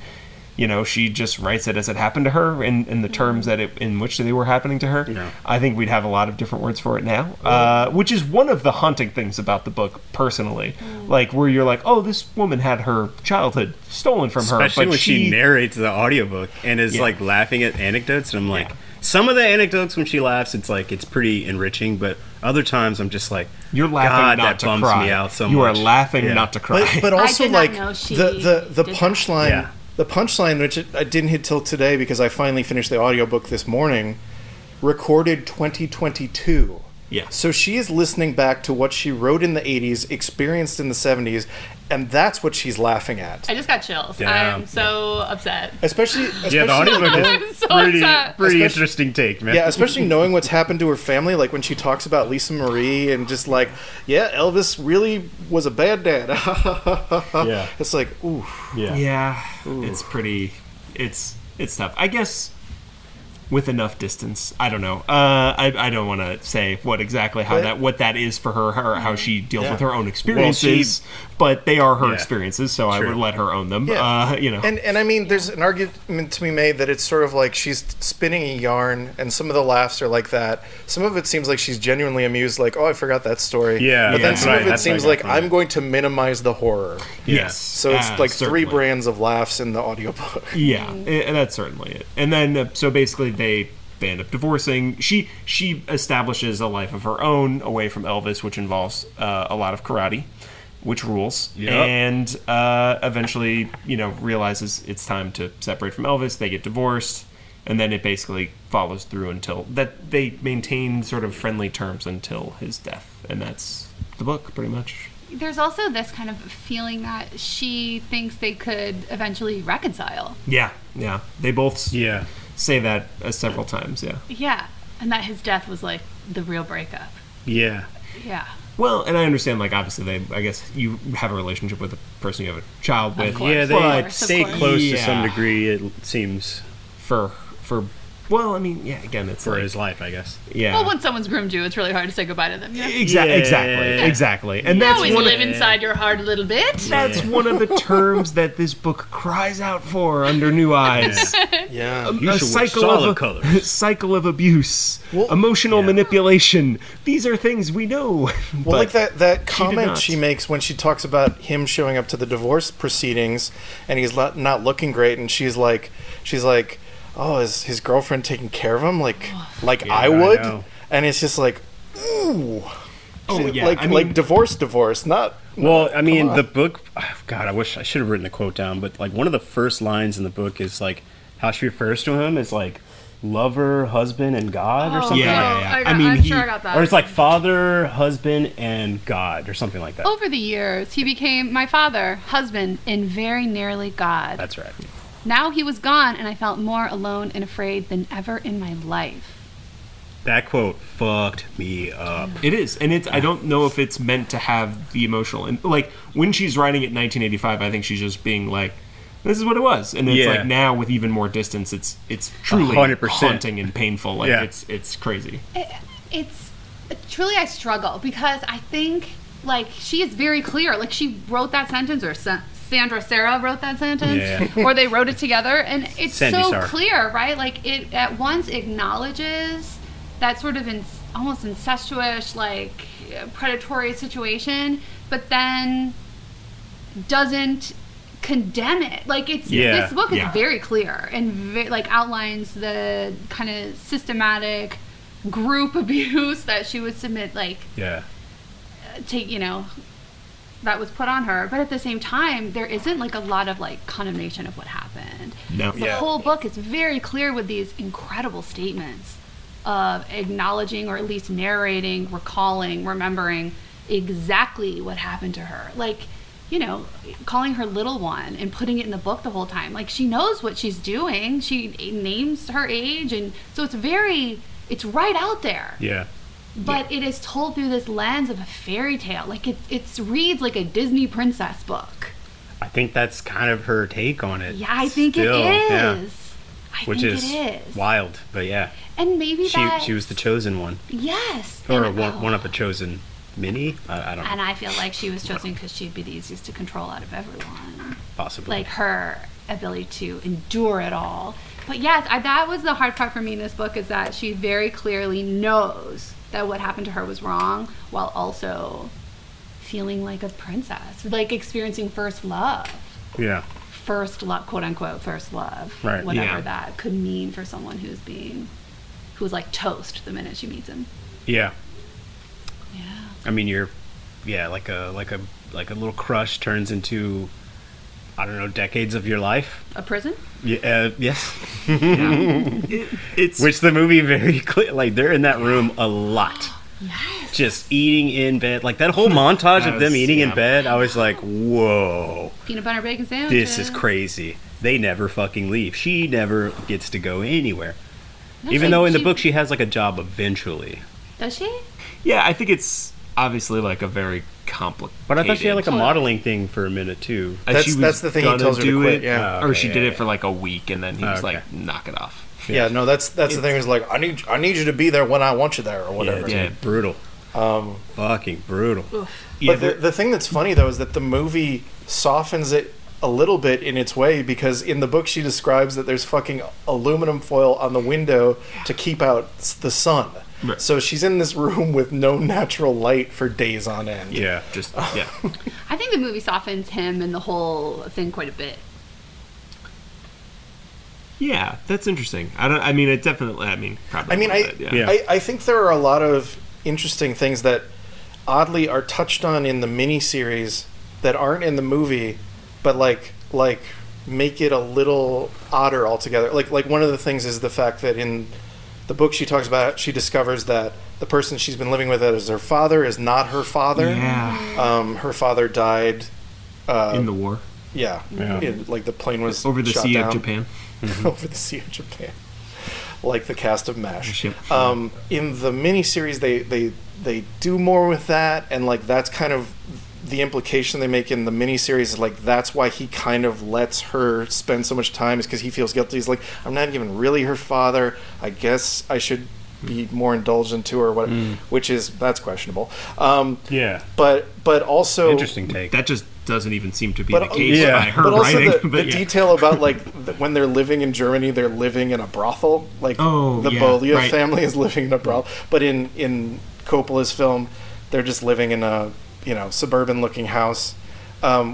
she just writes it as it happened to her in the terms in which they were happening to her. Yeah. I think we'd have a lot of different words for it now, which is one of the haunting things about the book, personally. Like, where you're like, oh, this woman had her childhood stolen from her. Especially But when she narrates the audiobook and is, like, laughing at anecdotes. And I'm like, some of the anecdotes when she laughs, it's like, it's pretty enriching. But other times I'm just like, you're laughing God, not that to bums cry. me out so you much. are laughing not to cry. But also, I did like, not know she the did punchline... that. The punchline, which I didn't hit till today because I finally finished the audiobook this morning, recorded 2022. Yeah. So she is listening back to what she wrote in the 80s, experienced in the 70s, and that's what she's laughing at. I just got chills. Yeah. I'm so upset. Especially Yeah, the audiobook knowing, is so pretty Especially- interesting take, man. yeah, especially knowing what's happened to her family, like when she talks about Lisa Marie and just like, yeah, Elvis really was a bad dad. Yeah. It's like, ooh. Yeah, it's pretty. It's tough. I guess with enough distance. I don't know. I don't want to say what that is for her, how she deals with her own experiences. But they are her experiences, so I would let her own them. Yeah. And I mean, there's an argument to be made that it's sort of like she's spinning a yarn, and some of the laughs are like that. Some of it seems like she's genuinely amused, like, oh, I forgot that story. Yeah, but then that's some right. of it That's seems right, like I'm going to minimize the horror. Yes. So it's like certainly. 3 brands of laughs in the audiobook. Yeah, that's certainly it. And then, so basically they end up divorcing. She establishes a life of her own away from Elvis, which involves a lot of karate, which rules. Yep. And eventually, realizes it's time to separate from Elvis. They get divorced. And then it basically follows through until that they maintain sort of friendly terms until his death. And that's the book, pretty much. There's also this kind of feeling that she thinks they could eventually reconcile. Yeah. They both say that several times, Yeah, and that his death was like the real breakup. Yeah. Yeah. Well, and I understand, like, obviously, I guess you have a relationship with a person you have a child with. course. Yeah, Of they course, stay of course. close to some degree, it seems, For well, I mean, yeah, again, it's for like, his life, I guess. yeah. Well, when someone's groomed you, it's really hard to say goodbye to them. Yeah. Exactly. And You that's always one live of, inside your heart a little bit. that's one of the terms that this book cries out for under New Eyes. Yeah. You should wear solid colors. Cycle of abuse, Well, emotional manipulation. These are things we know. Well, like that did comment not. she makes when she talks about him showing up to the divorce proceedings and he's not looking great, and she's like, oh, is his girlfriend taking care of him like I would? know. And it's just like, ooh. Oh, yeah, Like, I mean- like divorce, not. Well, I mean, on. the book, God, I wish I should have written the quote down, but like one of the first lines in the book is like how she refers to him as like lover, husband, and God or something. Yeah. I'm sure I got that. Or it's like father, husband, and God or something like that. Over the years, he became my father, husband, and very nearly God. That's right. Now he was gone, and I felt more alone and afraid than ever in my life. That quote fucked me up. It is, and it's. I don't know if it's meant to have the emotional. And like when she's writing it in 1985, I think she's just being like, "This is what it was." And it's like now with even more distance, it's truly 100%. haunting and painful. Like Yeah. it's crazy. It's truly, I struggle because I think like she is very clear. Like she wrote that sentence, or Sarah wrote that sentence, or they wrote it together, and it's so Sarah. clear, right? Like it at once acknowledges that sort of almost incestuous, like predatory situation, but then doesn't condemn it. Like it's this book is very clear and like outlines the kind of systematic group abuse that she would submit, like that was put on her. But at the same time, there isn't like a lot of like condemnation of what happened. No. The whole book is very clear with these incredible statements of acknowledging, or at least narrating, recalling, remembering exactly what happened to her. Like, calling her little one and putting it in the book the whole time. Like, she knows what she's doing. She names her age, and so it's right out there. Yeah. But it is told through this lens of a fairy tale. Like, it reads like a Disney princess book. I think that's kind of her take on it. Yeah, I think still, it is. yeah. Which is wild, but yeah. And maybe she was the chosen one. Yes. Or one of the chosen many. I don't know. And I feel like she was chosen because she'd be the easiest to control out of everyone. Possibly. Like her ability to endure it all. But yes, that was the hard part for me in this book, is that she very clearly knows that what happened to her was wrong, while also feeling like a princess, like experiencing first love. Yeah. First love, quote unquote, first love. Right. Whatever that could mean for someone who's like toast the minute she meets him. Yeah. Yeah. I mean, like a little crush turns into, I don't know, decades of your life. A prison? Yeah. Yes. It's Which the movie very clear. Like, they're in that room a lot. Yes. Just eating in bed. Like, that whole montage of them eating in yeah. bed, I was like, whoa. Peanut butter bacon sandwiches. This is crazy. They never fucking leave. She never gets to go anywhere. No, Even though in the book she has, like, a job eventually. Does she? Yeah, I think it's obviously like a very complicated. But I thought she had, like, a modeling thing for a minute, too. That's the thing he tells her to quit, yeah. Or she did it for like a week, and then he was okay. like, knock it off. Yeah, no, that's the thing. Is like, I need you to be there when I want you there, or whatever. Yeah. Brutal. Fucking brutal. Yeah, But the thing that's funny though is that the movie softens it a little bit in its way, because in the book she describes that there's fucking aluminum foil on the window to keep out the sun. Right. So she's in this room with no natural light for days on end. Yeah. just yeah. I think the movie softens him and the whole thing quite a bit. Yeah, that's interesting. I mean, it definitely. I mean, probably. I mean, a little bit, yeah. I think there are a lot of interesting things that oddly are touched on in the miniseries that aren't in the movie, but like make it a little odder altogether. Like one of the things is the fact that in the book she talks about, she discovers that the person she's been living with as her father is not her father. Yeah. Her father died In the war yeah. Like the plane was over the shot sea down. of Japan. Over the Sea of Japan, like the cast of MASH. Yep. In the miniseries, they do more with that, and like that's kind of the implication they make in the miniseries. Is like that's why he kind of lets her spend so much time, is because he feels guilty. He's like, I'm not even really her father. I guess I should be more indulgent to her, which is that's questionable. Yeah. But also Interesting take. That just doesn't even seem to be But- the case yeah. by her but also writing. the but yeah. detail about like when they're living in Germany, they're living in a brothel. Like the Beaulieu family is living in a brothel. But in Coppola's film, they're just living in a suburban looking house,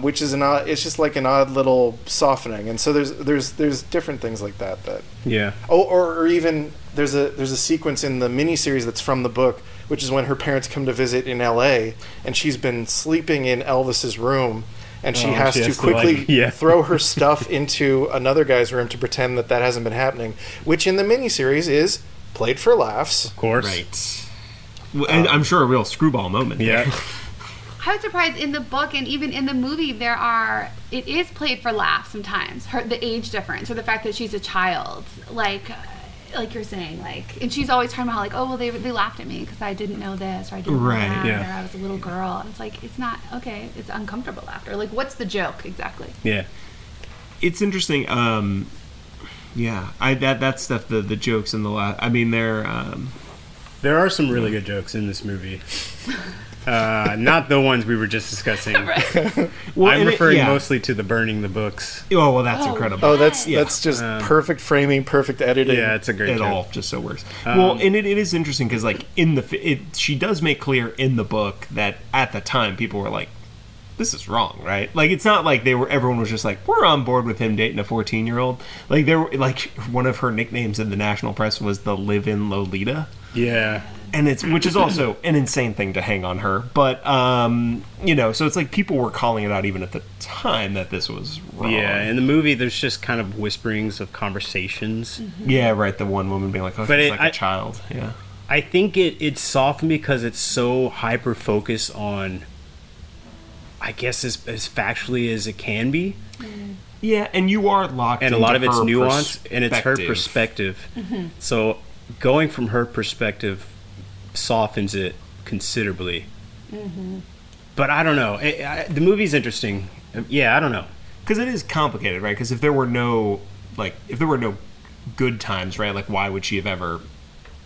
which is it's just like an odd little softening. And so there's different things like that. Yeah. Or even there's a sequence in the miniseries that's from the book, which is when her parents come to visit in L.A. and she's been sleeping in Elvis's room, and she has to quickly throw her stuff into another guy's room to pretend that hasn't been happening, which in the miniseries is played for laughs. Of course. Right. Well, and I'm sure a real screwball moment. Yeah. I was surprised in the book and even in the movie it is played for laughs sometimes. The age difference, or the fact that she's a child, like you're saying, and she's always talking about how oh well they laughed at me because I didn't know this, or I didn't know that, or I was a little girl. And it's like, it's not okay. It's uncomfortable laughter. Like, what's the joke exactly? Yeah. It's interesting. Yeah, that stuff. The jokes and the laugh. I mean, there are some really good jokes in this movie. Not the ones we were just discussing. Right. Well, I'm referring mostly to the burning the books. Oh well, that's incredible. Oh, that's just perfect framing, perfect editing. Yeah, it's a great It joke. all just so works. Well, and it is interesting because she does make clear in the book that at the time people were like, this is wrong, right? Like, it's not like everyone was just like, we're on board with him dating a 14-year-old. Like, one of her nicknames in the national press was the live-in Lolita. Yeah. And which is also an insane thing to hang on her. But, so it's like people were calling it out even at the time that this was wrong. Yeah, in the movie there's just kind of whisperings of conversations. Mm-hmm. Yeah, right. The one woman being like, oh, she's like a child. Yeah. I think it's softened because it's so hyper-focused on, I guess, as factually as it can be. Yeah, and you are locked and a into lot of it's her nuance, and it's her perspective. perspective. So going from her perspective softens it considerably. But I don't know. The movie's interesting. Yeah, I don't know. Because it is complicated, right? Because if there were no good times, right? Like, why would she have ever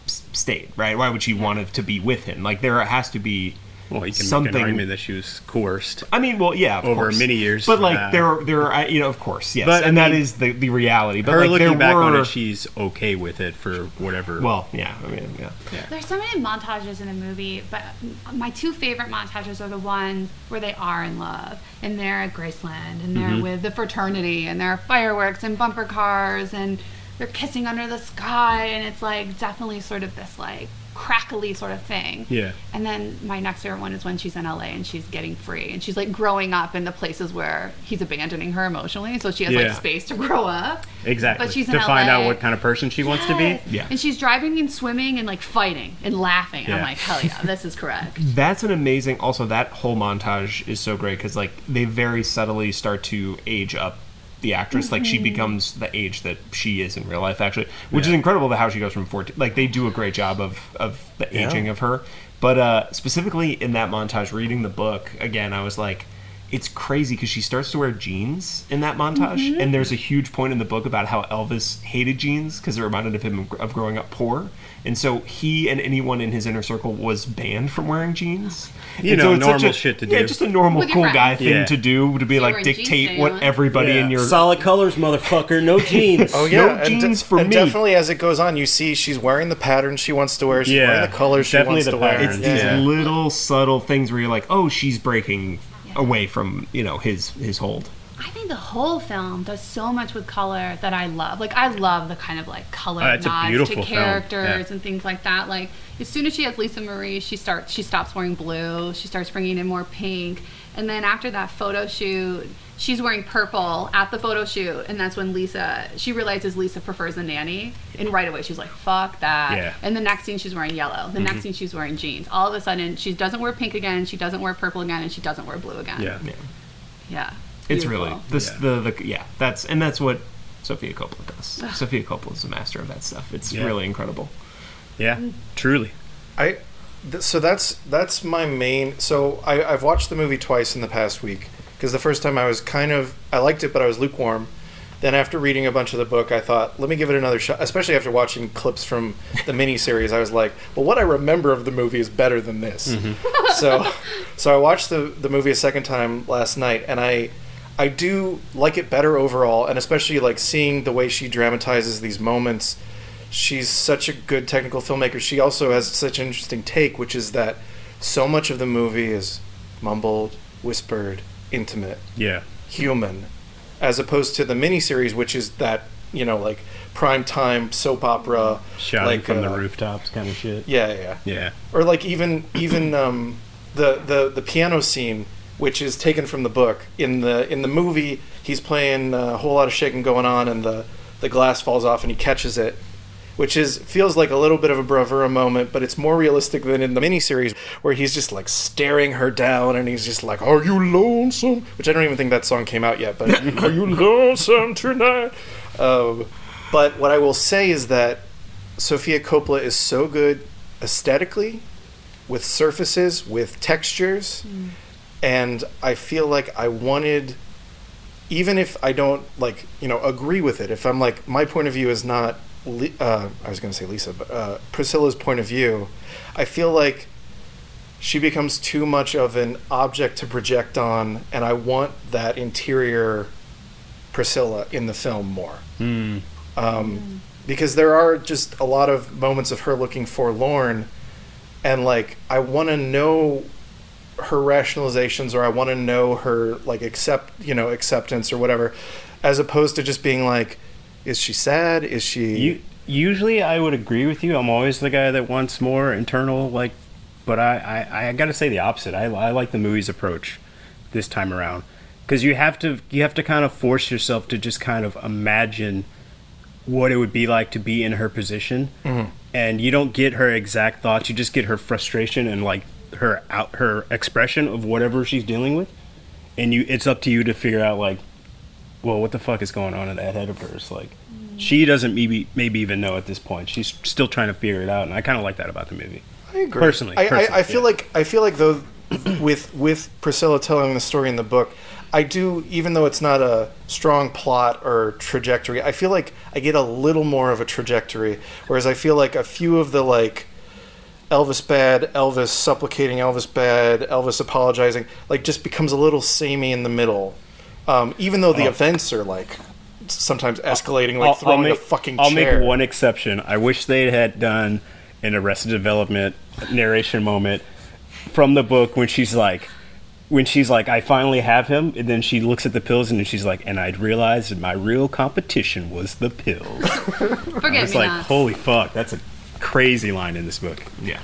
stayed, right? Why would she want to be with him? Like, there has to be Well, you can something. make an argument that she was coerced. I mean, well, yeah, of over course. many years. But like there are, of course, yes, But, and I that mean, is the reality. But her like looking there back were, on it, she's okay with it for whatever. well, yeah, I mean, yeah. There's so many montages in the movie, but my two favorite montages are the ones where they are in love, and they're at Graceland, and they're with the fraternity, and there are fireworks and bumper cars, and they're kissing under the sky, and it's like definitely sort of this like crackly sort of thing. Yeah. And then my next favorite one is when she's in LA and she's getting free, and she's like growing up in the places where he's abandoning her emotionally, so she has like space to grow up. Exactly. But she's to in find LA. out what kind of person she wants to be. Yeah. And she's driving and swimming and like fighting and laughing. And I'm Yeah. like, hell yeah, this is correct. That's an amazing. Also, that whole montage is so great because like they very subtly start to age up the actress. Like she becomes the age that she is in real life, actually, which is incredible. How she goes from 14. Like they do a great job of the aging of her. But specifically in that montage, reading the book again, I was like, it's crazy because she starts to wear jeans in that montage, and there's a huge point in the book about how Elvis hated jeans because it reminded him of growing up poor, and so he and anyone in his inner circle was banned from wearing jeans. You And know, it's normal such shit to do. Yeah, just a normal With your cool friends. guy thing Yeah. to do, to be like wearing jeans dictate to what anyone? everybody in your solid colors, motherfucker. No jeans. Oh yeah, No jeans for and me. definitely as it goes on, you see she's wearing the patterns she wants to wear. She's wearing the colors she definitely wants the to wear. patterns. It's Yeah. these little subtle things where you're like, oh, she's breaking away from his hold. I think the whole film does so much with color that I love. Like, I love the kind of like color It's a nods to beautiful film. characters Yeah. and things like that. Like, as soon as she has Lisa Marie, she stops wearing blue. She starts bringing in more pink. And then after that photo shoot, she's wearing purple at the photo shoot, and that's when she realizes Lisa prefers the nanny, and right away she's like, fuck that. Yeah. And the next scene she's wearing yellow. The next scene she's wearing jeans. All of a sudden she doesn't wear pink again, she doesn't wear purple again, and she doesn't wear blue again. Yeah. Yeah. It's Beautiful. really that's what Sofia Coppola does. Sofia Coppola is a master of that stuff. It's really incredible. Yeah. Truly. So that's my main. So I've watched the movie twice in the past week because the first time I liked it, but I was lukewarm. Then after reading a bunch of the book, I thought, let me give it another shot. Especially after watching clips from the miniseries, I was like, well, what I remember of the movie is better than this. So I watched the movie a second time last night, and I do like it better overall, and especially like seeing the way she dramatizes these moments. She's such a good technical filmmaker. She also has such an interesting take, which is that so much of the movie is mumbled, whispered, intimate, human, as opposed to the miniseries, which is that, like prime time soap opera, Shouting like from the rooftops kind of shit. Yeah. Or like even the piano scene, which is taken from the book. In the movie, he's playing a whole lot of shaking going on, and the glass falls off, and he catches it, which feels like a little bit of a bravura moment, but it's more realistic than in the miniseries, where he's just like staring her down, and he's just like, "Are you lonesome?" Which I don't even think that song came out yet, but "Are you lonesome tonight?" But what I will say is that Sofia Coppola is so good aesthetically, with surfaces, with textures. And I feel like I wanted, even if I don't agree with it, if I'm like, my point of view is not, I was going to say Lisa, but Priscilla's point of view, I feel like she becomes too much of an object to project on, and I want that interior Priscilla in the film more. Because there are just a lot of moments of her looking forlorn, and like, I want to know her rationalizations, or I want to know her like acceptance or whatever, as opposed to just being like, is she sad? Is she? Usually I would agree with you. I'm always the guy that wants more internal, but I got to say the opposite. I like the movie's approach this time around, because you have to kind of force yourself to just kind of imagine what it would be like to be in her position, and you don't get her exact thoughts. You just get her frustration and like her expression of whatever she's dealing with, and it's up to you to figure out like, well, what the fuck is going on in that head of hers? Like, she doesn't maybe even know at this point. She's still trying to figure it out, and I kind of like that about the movie. I agree. Personally, I feel like though, with Priscilla telling the story in the book, I do, even though it's not a strong plot or trajectory, I feel like I get a little more of a trajectory, whereas I feel like a few of the like Elvis bad, Elvis supplicating Elvis bad, Elvis apologizing, like just becomes a little samey in the middle. Even though the events are like sometimes escalating, like throwing a fucking chair. I'll make one exception. I wish they had done an Arrested Development narration moment from the book when she's like, I finally have him, and then she looks at the pills and then she's like, and I'd realized that my real competition was the pills. Forget it's me like, not. holy fuck, that's a crazy line in this book. Yeah.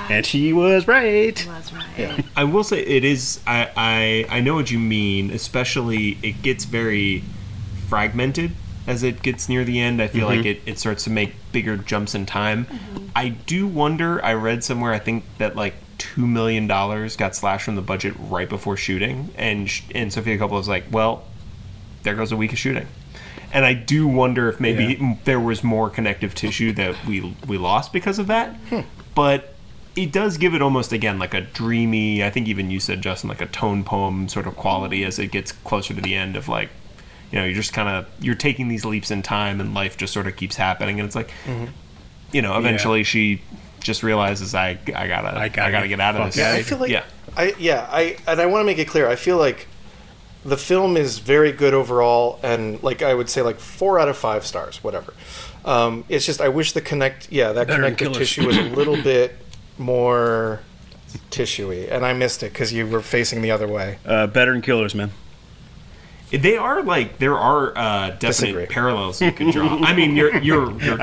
And she was right. He was right. Yeah. I will say it is. I know what you mean. Especially, it gets very fragmented as it gets near the end. I feel like it starts to make bigger jumps in time. I do wonder. I read somewhere. I think that like $2 million got slashed from the budget right before shooting, and Sofia Coppola was like, "Well, there goes a week of shooting." And I do wonder if maybe there was more connective tissue that we lost because of that. But it does give it almost, again, like a dreamy, I think even you said, Justin, like a tone poem sort of quality as it gets closer to the end of like, you know, you're just kind of, you're taking these leaps in time and life just sort of keeps happening. And it's like, you know, eventually she just realizes I gotta get out of this. Yeah, I feel like, I want to make it clear, I feel like the film is very good overall, and like I would say like 4 out of 5 stars, whatever. It's just I wish that connective tissue was a little bit more tissuey, and I missed it because you were facing the other way. Better than Killers, man. They are like, there are definite parallels you can draw. I mean, you're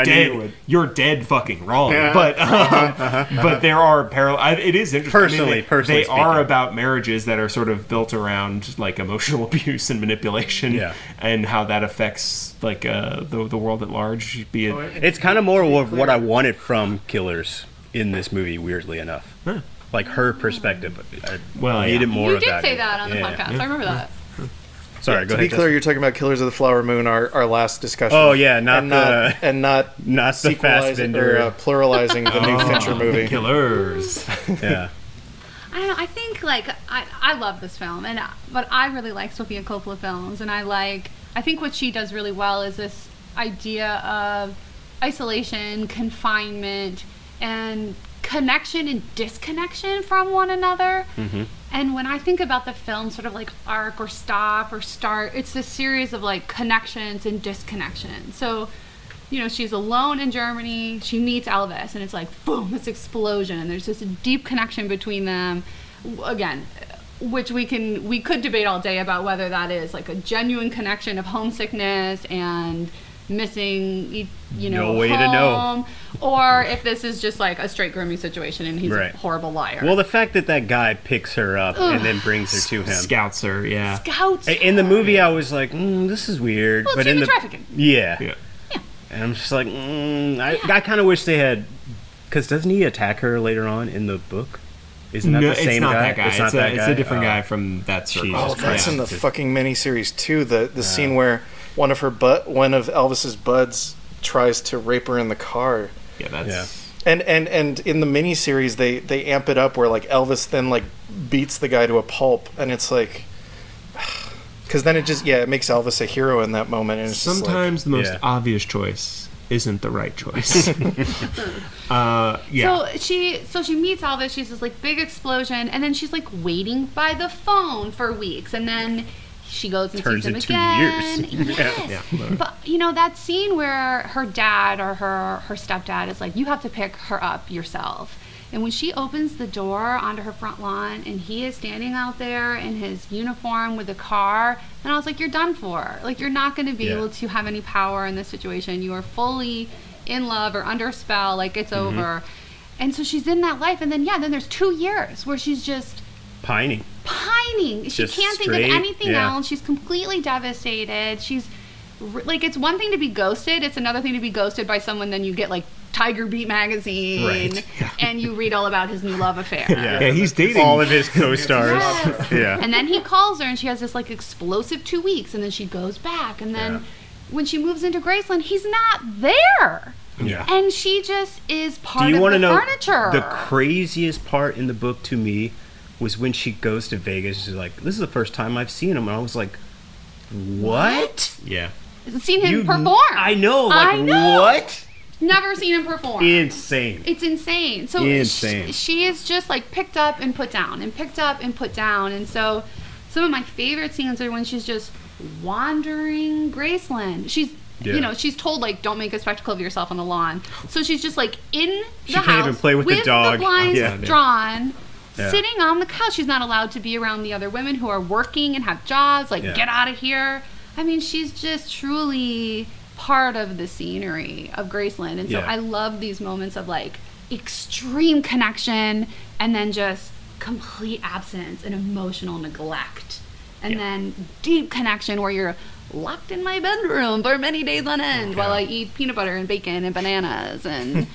dead. You're dead fucking wrong. Yeah. But there are parallels. It is interesting. Personally, they are about marriages that are sort of built around like emotional abuse and manipulation, and how that affects like the world at large. Be it, it's kind of more of what I wanted from Killers in this movie. Weirdly enough, like her perspective. I needed more you of did that. say that on the podcast. I remember that. Sorry, go ahead. To be clear, you're talking about Killers of the Flower Moon, our last discussion. Oh yeah, not the Fassbender or pluralizing the new Fincher movie. Killers. Yeah. I don't know. I think like I love this film, but I really like Sofia Coppola films, and I think what she does really well is this idea of isolation, confinement, and connection and disconnection from one another. And when I think about the film sort of like arc or stop or start, it's this series of like connections and disconnections. So, you know, she's alone in Germany, she meets Elvis, and it's like boom, this explosion, and there's this deep connection between them, again, which we could debate all day about whether that is like a genuine connection of homesickness and missing, you know, no way home, to know, or if this is just like a straight grooming situation and he's a horrible liar. Well, the fact that guy picks her up and then brings her to him, scouts her, in the movie, I was like, this is weird. Well, but in the trafficking, and I'm just like, I kind of wish they had, because doesn't he attack her later on in the book? Isn't that the same guy? It's not that guy. It's a different guy from that circle. Oh, that's in the fucking miniseries too. The scene where one of Elvis's buds tries to rape her in the car. Yeah, that's And in the miniseries they amp it up where like Elvis then like beats the guy to a pulp, and it's like, because then it makes Elvis a hero in that moment. And it's sometimes the most obvious choice isn't the right choice. So she meets Elvis. She's this like big explosion, and then she's like waiting by the phone for weeks, and then she goes and sees him again. 2 years. Yes. But you know that scene where her dad or her stepdad is like, you have to pick her up yourself. And when she opens the door onto her front lawn and he is standing out there in his uniform with a car, and I was like, you're done for. Like, you're not going to be able to have any power in this situation. You are fully in love or under a spell. Like, it's over. And so she's in that life. And then, then there's 2 years where she's just pining. She can't think of anything else. She's completely devastated. She's like, it's one thing to be ghosted. It's another thing to be ghosted by someone. Then you get like Tiger Beat magazine, and you read all about his new love affair. He's dating all of his co-stars. And then he calls her, and she has this like explosive 2 weeks, and then she goes back, and then when she moves into Graceland, he's not there. And she just is part of the furniture. The craziest part in the book to me was when she goes to Vegas. She's like, this is the first time I've seen him. And I was like, what? Yeah. Seen him perform. I know. Like, what? Never seen him perform. Insane. It's insane. So Insane. She is just like picked up and put down and picked up and put down. And so some of my favorite scenes are when she's just wandering Graceland. She's she's told like don't make a spectacle of yourself on the lawn. So she's just like in the house can't even play with the dog. the blinds drawn. Yeah. Sitting on the couch. She's not allowed to be around the other women who are working and have jobs. Like, get out of here. I mean, she's just truly part of the scenery of Graceland. And so I love these moments of, like, extreme connection and then just complete absence and emotional neglect. And then deep connection where you're locked in my bedroom for many days on end while I eat peanut butter and bacon and bananas and,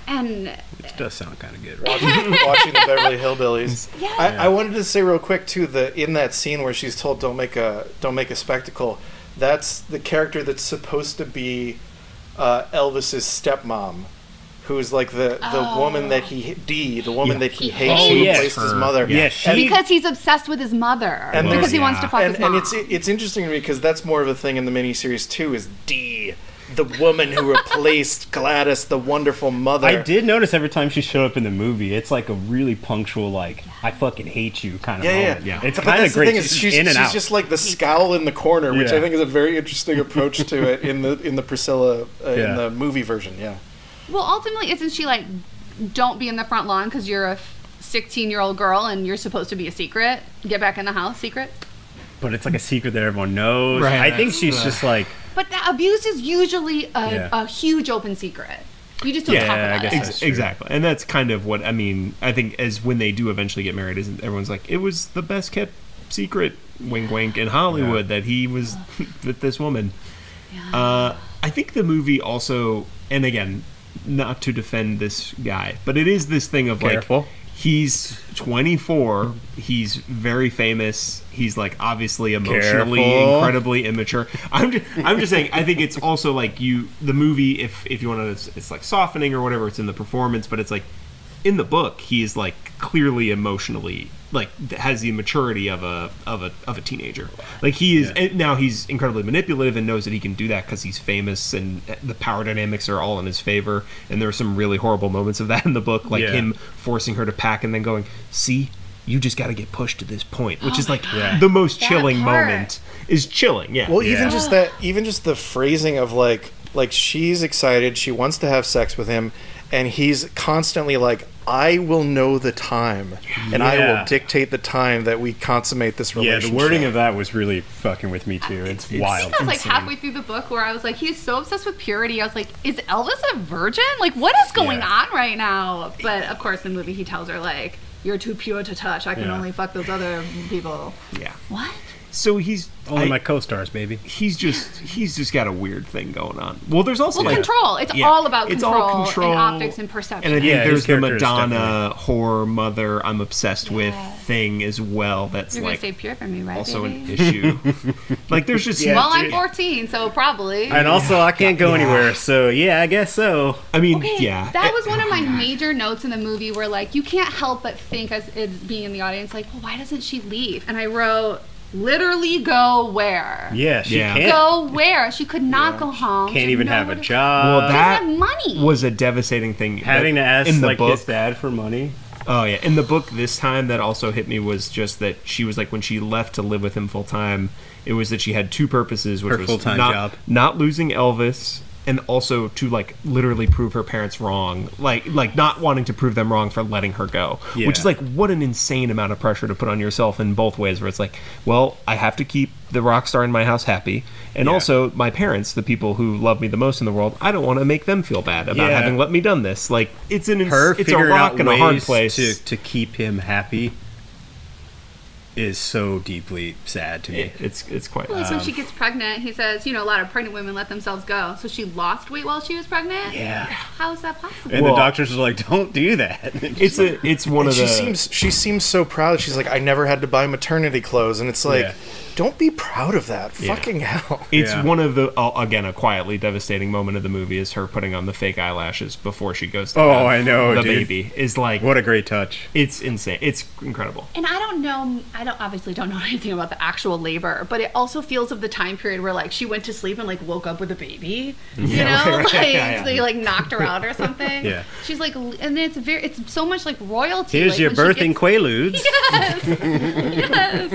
and... Which does sound kind of good, right? Watching the Beverly Hillbillies. Yeah. I wanted to say real quick, too, that in that scene where she's told don't make a spectacle, that's the character that's supposed to be Elvis's stepmom, who's like the woman that he that he hates, who replaced his mother. Yeah, because he's obsessed with his mother, and because he wants to fuck his mom. And it's interesting to me because that's more of a thing in the miniseries too. Is Dee, the woman who replaced Gladys, the wonderful mother. I did notice every time she showed up in the movie, it's like a really punctual, like I fucking hate you kind of moment. Yeah. It's kind of great. The thing is, she's just like the scowl in the corner, which I think is a very interesting approach to it in the Priscilla in the movie version. Yeah. Well, ultimately, isn't she like, don't be in the front lawn because you're a 16-year-old girl and you're supposed to be a secret? Get back in the house, secret? But it's like a secret that everyone knows. Right. I think she's just like... But the abuse is usually a huge open secret. You just don't talk about it. Exactly. And that's kind of what, I mean, I think as when they do eventually get married, isn't everyone's like, it was the best kept secret, wink wink, in Hollywood that he was with this woman. Yeah. I think the movie also, and again... not to defend this guy, but it is this thing of like he's 24, he's very famous, he's like obviously emotionally incredibly immature. I'm just saying I think it's also like the movie if you want to, it's like softening or whatever, it's in the performance, but it's like in the book he is like clearly emotionally like has the maturity of a teenager. Like he is now he's incredibly manipulative and knows that he can do that because he's famous and the power dynamics are all in his favor, and there are some really horrible moments of that in the book, like him forcing her to pack and then going, see, you just got to get pushed to this point, which is like the most chilling moment is chilling. Well, even just the phrasing of like she's excited, she wants to have sex with him, and he's constantly like, I will know the time, and I will dictate the time that we consummate this relationship. Yeah, the wording of that was really fucking with me, too. It's wild. I was like halfway through the book where I was like, he's so obsessed with purity. I was like, is Elvis a virgin? Like, what is going on right now? But, of course, in the movie, he tells her, like, you're too pure to touch. I can only fuck those other people. Yeah. What? So he's only my co-stars, baby. He's just got a weird thing going on. Well, there's also control. It's all about control and optics and perception. And I think there's the Madonna horror mother I'm obsessed with thing as well. That's you're like gonna stay pure for me, right? Also baby? An issue. Like there's just well, I'm 14, so probably. And also I can't go anywhere, so I guess so. I mean, that was one of my major notes in the movie where like you can't help but think as being in the audience like, well, why doesn't she leave? And I wrote, literally go where? Yeah, she can't. Go where? She could not go home. Can't even have a job. Well, that she doesn't have money. Was a devastating thing. Having to ask in the like book, his dad for money. Oh yeah, in the book this time that also hit me was just that she was like when she left to live with him full time, it was that she had two purposes, which her was full-time job, not losing Elvis, and also to like literally prove her parents wrong, like not wanting to prove them wrong for letting her go, which is like what an insane amount of pressure to put on yourself in both ways, where it's like, well, I have to keep the rock star in my house happy, and also my parents, the people who love me the most in the world, I don't want to make them feel bad about having let me done this. Like it's it's a rock and a hard place to keep him happy is so deeply sad to me. It's quite. Well, when she gets pregnant, he says, a lot of pregnant women let themselves go. So she lost weight while she was pregnant. Yeah. How is that possible? And the doctors are like, "Don't do that." It's one of the. She seems so proud. She's like, I never had to buy maternity clothes, and it's like, don't be proud of that. Fucking hell. It's one of the again a quietly devastating moment of the movie is her putting on the fake eyelashes before she goes to I know the dude. baby is like what a great touch. It's insane. It's incredible. And I don't know obviously don't know anything about the actual labor, but it also feels of the time period where like she went to sleep and like woke up with a baby, you know, like they like knocked her out or something. Yeah. She's like, and it's so much like royalty. Here's like, your when she birthing quaaludes. Yes.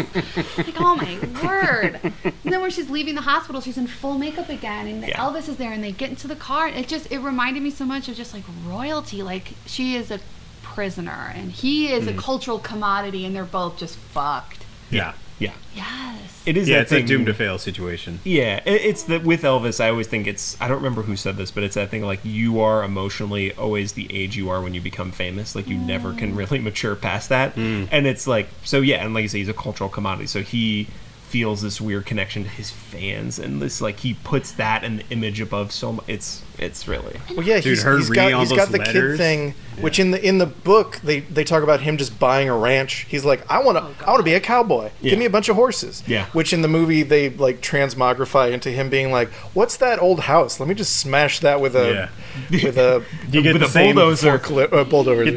Like, oh my word. And then when she's leaving the hospital, she's in full makeup again, and Elvis is there, and they get into the car, and it reminded me so much of just like royalty. Like, she is a prisoner and he is a cultural commodity, and they're both just fucked. Yeah. Yes. It is. Yeah, that it's thing, a doomed to fail situation. Yeah, it's that with Elvis. I always think I don't remember who said this, but it's that thing like you are emotionally always the age you are when you become famous. Like you never can really mature past that. And it's like, so yeah, and like you say, he's a cultural commodity. So he feels this weird connection to his fans, and this like he puts that and the image above so much. It's really well, yeah. Dude, he's got the kid thing, which in the book they talk about him just buying a ranch. He's like, I want to be a cowboy. Give me a bunch of horses. Yeah. Which in the movie they like transmogrify into him being like, what's that old house? Let me just smash that with a bulldozer. Bulldozer. You get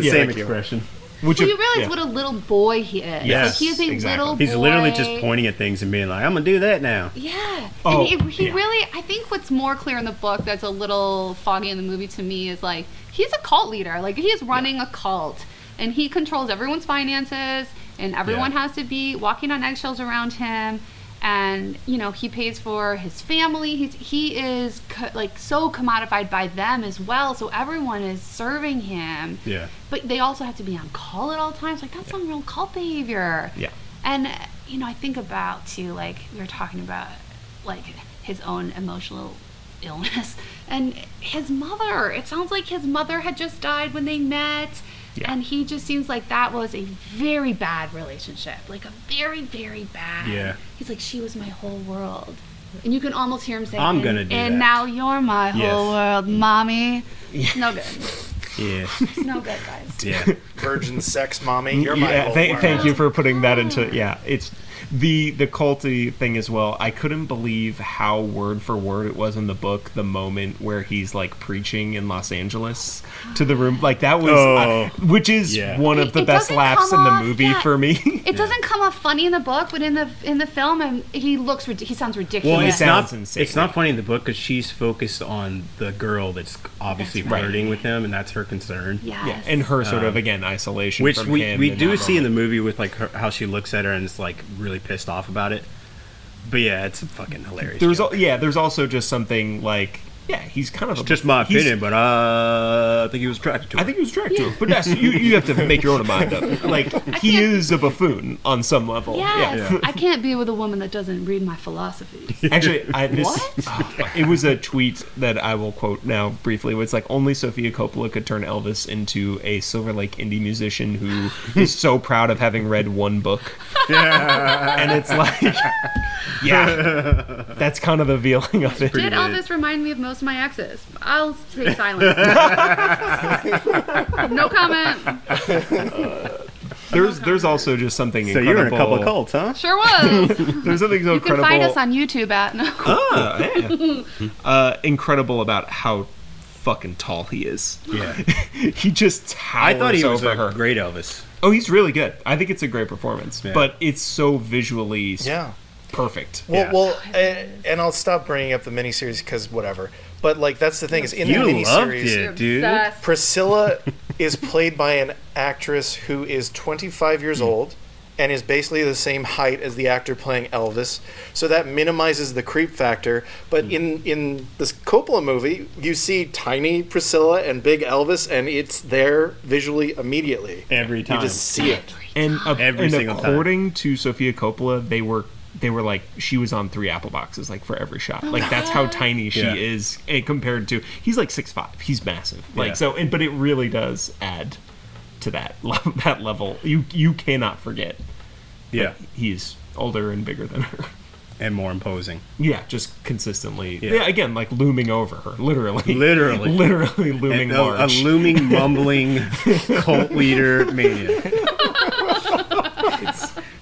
the same expression. Well, you realize what a little boy he is. Yes, like, he is a little boy. He's literally just pointing at things and being like, I'm going to do that now. Yeah. And he really, I think what's more clear in the book that's a little foggy in the movie to me is like, he's a cult leader. Like, he is running a cult. And he controls everyone's finances. And everyone has to be walking on eggshells around him. And, you know, he pays for his family. He is like so commodified by them as well. So everyone is serving him. Yeah. But they also have to be on call at all times. Like, that's some real cult behavior. Yeah. And, you know, I think about, too, like, we were talking about, like, his own emotional illness. And his mother. It sounds like his mother had just died when they met. Yeah. And he just seems like that was a very bad relationship. Like a very, very bad. Yeah. He's like, she was my whole world. And you can almost hear him say, I'm going to do and that. now you're my whole world, mommy. Yeah. No good. Yeah. It's no good, guys. Yeah. Virgin sex, mommy. You're my whole world. Thank you for putting that into, it's the culty thing as well. I couldn't believe how word for word it was in the book, the moment where he's like preaching in Los Angeles to the room. Like that was, which is one of the best laughs in the movie for me. It doesn't come off funny in the book, but in the film, and he sounds ridiculous. Well, it sounds insane. It's not funny in the book because she's focused on the girl that's obviously flirting with him, and that's her concern. Yes. Yeah, and her sort of again isolation, which from we him we do see in the moment. movie with like how she looks at her and is like really pissed off about it. But yeah, it's fucking hilarious. There's also just something like he's kind of it's just my opinion, but I think he was attracted to her. I think he was attracted to her, but that's you have to make your own mind up. Like he is a buffoon on some level. Yes. Yeah. I can't be with a woman that doesn't read my philosophy. Actually, it was a tweet that I will quote now briefly. Where it's like only Sofia Coppola could turn Elvis into a Silver Lake indie musician who is so proud of having read one book. And it's like, that's kind of the feeling of it. Did Elvis remind me of most of my exes? I'll stay silent. No comment. There's also just something incredible. So you're in a couple of cults, huh? Sure was. There's something so you incredible. You can find us on YouTube at incredible about how fucking tall he is. Yeah. He just towers I thought he was over a great Elvis. Oh, he's really good. I think it's a great performance, but it's so visually perfect. Well, and I'll stop bringing up the miniseries because whatever. But like that's the thing is in the miniseries, dude. Priscilla is played by an actress who is 25 years old and is basically the same height as the actor playing Elvis. So that minimizes the creep factor. But in this Coppola movie, you see tiny Priscilla and big Elvis, and it's there visually immediately. Every time. You just see it. And according to Sofia Coppola, they were like she was on 3 apple boxes like for every shot. Like that's how tiny she is compared to he's like 6'5". He's massive. Like but it really does add to that level. You cannot forget. Yeah. He's older and bigger than her. And more imposing. Yeah, just consistently. Yeah, again, like looming over her, literally looming large. A looming, mumbling cult leader maniac.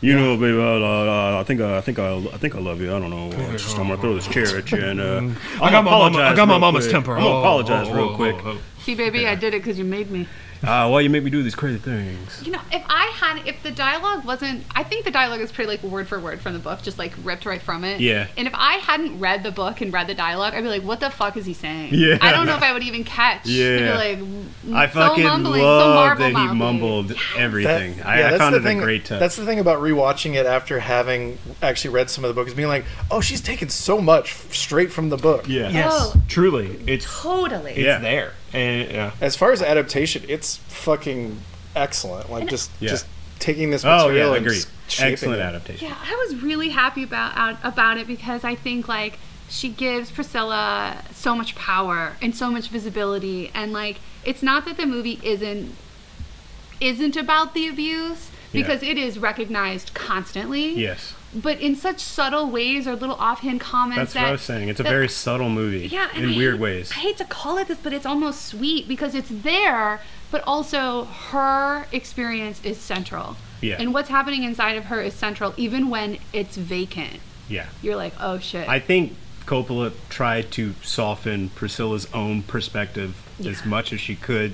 You know, baby, I think I love you. I don't know. I'm gonna throw this chair at you, and I got my mama's temper. I'm gonna apologize real quick. See, baby, I did it because you made me. Well, you make me do these crazy things. You know, if the dialogue wasn't, I think the dialogue is pretty like word for word from the book, just like ripped right from it. Yeah. And if I hadn't read the book and read the dialogue, I'd be like, what the fuck is he saying? Yeah. I don't know if I would even catch. Yeah. I'd be like, I fucking love that he mumbled everything. I found it a great touch. That's the thing about rewatching it after having actually read some of the book, is being like, oh, she's taken so much straight from the book. Yeah. Yes, Oh. truly. It's Totally. it's there. And As far as adaptation, it's fucking excellent. Like, just taking this Oh, material yeah, and agreed. just shaping Excellent it. adaptation. Yeah, I was really happy about it because I think like she gives Priscilla so much power and so much visibility, and like it's not that the movie isn't about the abuse, because it is recognized constantly. Yes. But in such subtle ways or little offhand comments. That's what I was saying. It's a very subtle movie. Yeah, and in weird ways. I hate to call it this, but it's almost sweet because it's there, but also her experience is central. Yeah. And what's happening inside of her is central, even when it's vacant. Yeah. You're like, oh shit. I think Coppola tried to soften Priscilla's own perspective as much as she could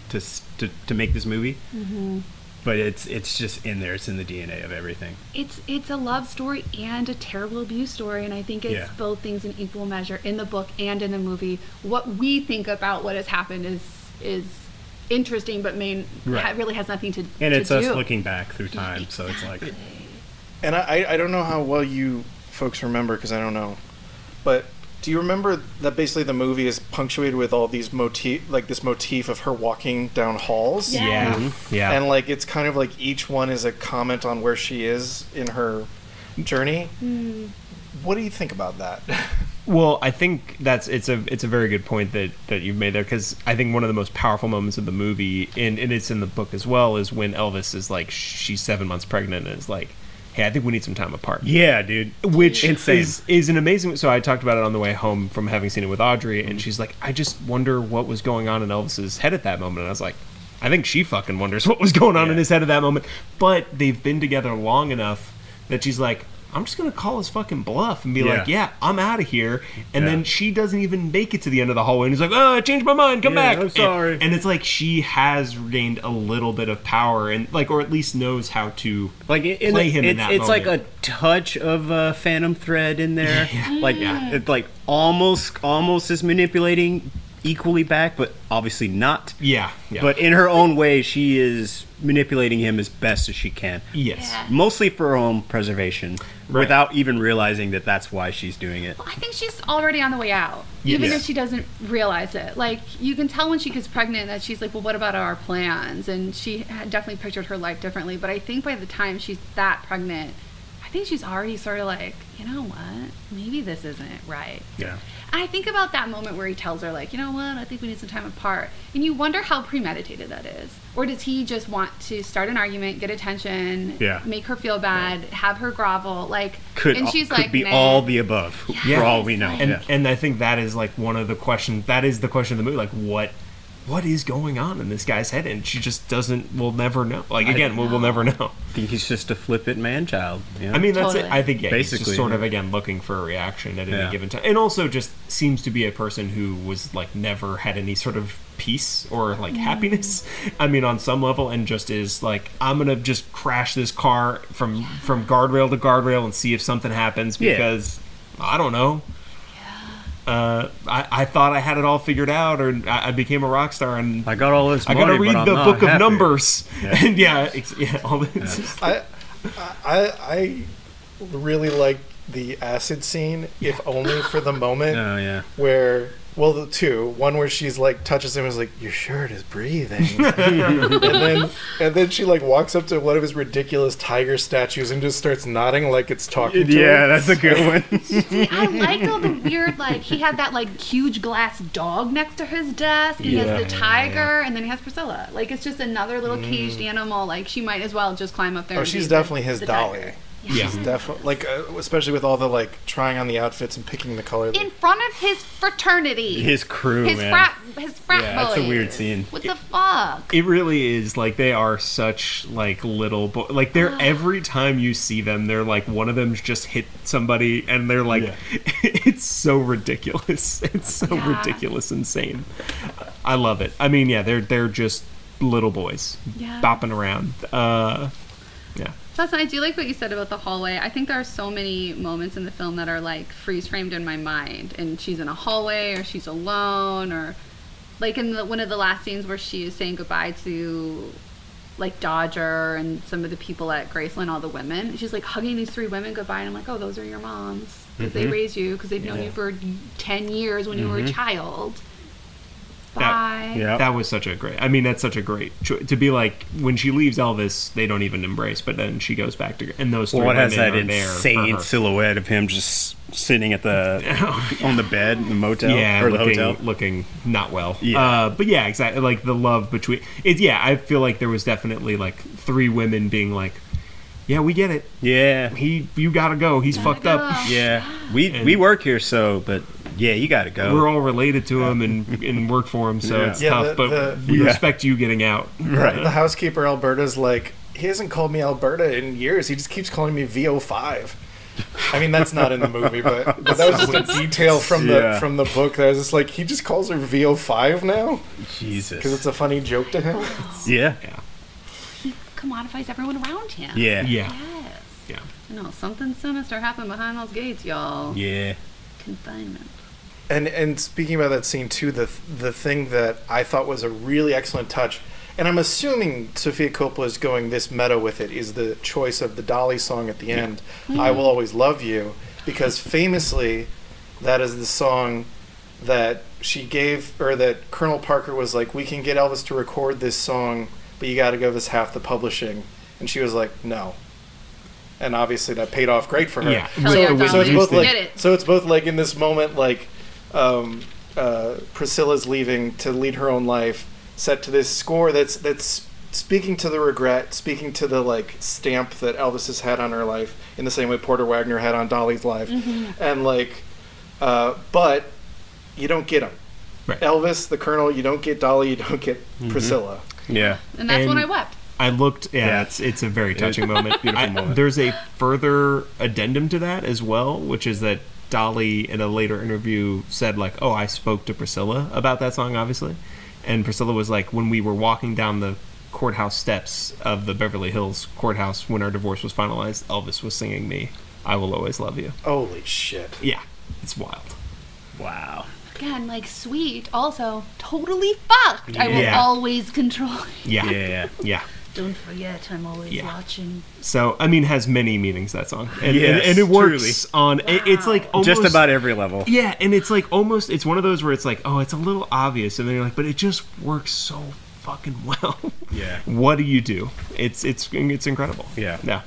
to make this movie. Mm-hmm. But it's just in there. It's in the DNA of everything. It's a love story and a terrible abuse story, and I think it's both things in equal measure in the book and in the movie. What we think about what has happened is interesting, but really has nothing to do. And it's us looking back through time, so it's like. And I don't know how well you folks remember, because I don't know, but do you remember that basically the movie is punctuated with all these this motif of her walking down halls? Yes. Mm-hmm. Yeah. And like it's kind of like each one is a comment on where she is in her journey. What do you think about that? Well, I think it's a very good point that you've made there, because I think one of the most powerful moments of the movie, and it's in the book as well, is when Elvis is like, she's 7 months pregnant and is like, hey, I think we need some time apart. Yeah, dude. Which insane. is an amazing... So I talked about it on the way home from having seen it with Audrey, and she's like, I just wonder what was going on in Elvis's head at that moment. And I was like, I think she fucking wonders what was going on in his head at that moment. But they've been together long enough that she's like, I'm just going to call his fucking bluff and be like, yeah, I'm out of here. And then she doesn't even make it to the end of the hallway. And he's like, oh, I changed my mind. Come back. I'm sorry. And it's like she has regained a little bit of power, and like, or at least knows how to play him in that It's moment. like a touch of Phantom Thread in there. It's like almost is manipulating equally back, but obviously not. Yeah. But in her own way, she is manipulating him as best as she can. Yes. Yeah. Mostly for her own preservation, without even realizing that that's why she's doing it. Well, I think she's already on the way out, even if she doesn't realize it. Like, you can tell when she gets pregnant that she's like, well, what about our plans? And she had definitely pictured her life differently. But I think by the time she's that pregnant, I think she's already sort of like, you know what? Maybe this isn't right. Yeah. And I think about that moment where he tells her, like, you know what? I think we need some time apart. And you wonder how premeditated that is. Or does he just want to start an argument, get attention, make her feel bad, have her grovel, like, and she's could like, be nah. all the above, for all we know. And I think that is like one of the questions. That is the question of the movie. Like, what is going on in this guy's head? And she just we'll never know. Like, again, we'll never know. I think he's just a flippant man-child. You know? I mean, that's Totally. it. I think, Basically, he's just sort of, again, looking for a reaction at any given time. And also just seems to be a person who was, like, never had any sort of peace or, like, happiness. I mean, on some level, and just is like, I'm going to just crash this car from guardrail to guardrail and see if something happens because, I don't know. I thought I had it all figured out, or I became a rock star, and I got all this money, I gotta read but I'm the not book happy. of numbers, and all this. I really like the acid scene, if only for the moment. Oh yeah. Where, well, the two. One where she's like touches him and is like, your shirt is breathing. and then she like walks up to one of his ridiculous tiger statues and just starts nodding like it's talking to him. Yeah, that's a good one. See, I liked all the weird, like, he had that, like, huge glass dog next to his desk, and he has the tiger, and then he has Priscilla. Like, it's just another little caged animal. Like, she might as well just climb up there. Oh, and she's be definitely the his dolly. tiger. Yeah. She's definitely, like, especially with all the, like, trying on the outfits and picking the color. In front of his fraternity. His crew, his man. His frat Yeah, that's a boys. weird scene. What the fuck? It really is, like, they are such, like, little like, they're every time you see them, they're like, one of them's just hit somebody, and they're like, it's so ridiculous. It's so ridiculous, insane. I love it. I mean, yeah, they're just little boys bopping around. Yeah. Plus, I do like what you said about the hallway. I think there are so many moments in the film that are like freeze framed in my mind, and she's in a hallway, or she's alone, or like in one of the last scenes where she is saying goodbye to like Dodger and some of the people at Graceland, all the women. She's like hugging these 3 women goodbye, and I'm like, oh, those are your moms because they raised you, because they've known you for 10 years when you were a child. Bye. That was such a great. I mean, that's such a great to be like when she leaves Elvis, they don't even embrace, but then she goes back to and those 3 women has that are there insane silhouette of him just sitting at the on the bed in the motel or the hotel, looking not well. Yeah. But yeah, exactly. Like the love between it. Yeah, I feel like there was definitely like 3 women being like, yeah, we get it. Yeah, you gotta go. He's fucked up. Yeah, we work here, so but. Yeah, you gotta go. We're all related to him and work for him, so it's tough. But we respect you getting out. Right. The housekeeper, Alberta's like, he hasn't called me Alberta in years. He just keeps calling me VO5. I mean, that's not in the movie, but that was just a detail from the book. That I was just like, he just calls her VO5 now? Jesus. Because it's a funny joke to him? Yeah. He commodifies everyone around him. Yeah. Yeah. Yes. Yeah. No, something sinister happened behind those gates, y'all. Yeah. Confinement. And speaking about that scene too, the thing that I thought was a really excellent touch, and I'm assuming Sofia Coppola is going this meta with it, is the choice of the Dolly song at the end, "I Will Always Love You," because famously, that is the song that she gave, or that Colonel Parker was like, "We can get Elvis to record this song, but you got to give us half the publishing," and she was like, "No." And obviously that paid off great for her. Yeah. So it's both like in this moment, like. Priscilla's leaving to lead her own life, set to this score that's speaking to the regret, speaking to the like stamp that Elvis has had on her life in the same way Porter Wagner had on Dolly's life, and like, but you don't get them. Right. Elvis, the Colonel, you don't get Dolly, you don't get Priscilla. Yeah, and that's when I wept. I looked. Yeah, it's a very touching moment. Beautiful moment. There's a further addendum to that as well, which is that Dolly in a later interview said like, "Oh, I spoke to Priscilla about that song, obviously," and Priscilla was like, "When we were walking down the courthouse steps of the Beverly Hills courthouse when our divorce was finalized, Elvis was singing me, 'I Will Always Love You.'" Holy shit! Yeah, it's wild. Wow. Again, like sweet, also totally fucked. I will always control you. Yeah. Don't forget, I'm always watching. So, I mean, has many meanings, that song. And it works on... Wow. It's like almost... Just about every level. Yeah, and it's like almost... It's one of those where it's like, oh, it's a little obvious. And then you're like, but it just works so fucking well. Yeah. What do you do? It's incredible. Yeah.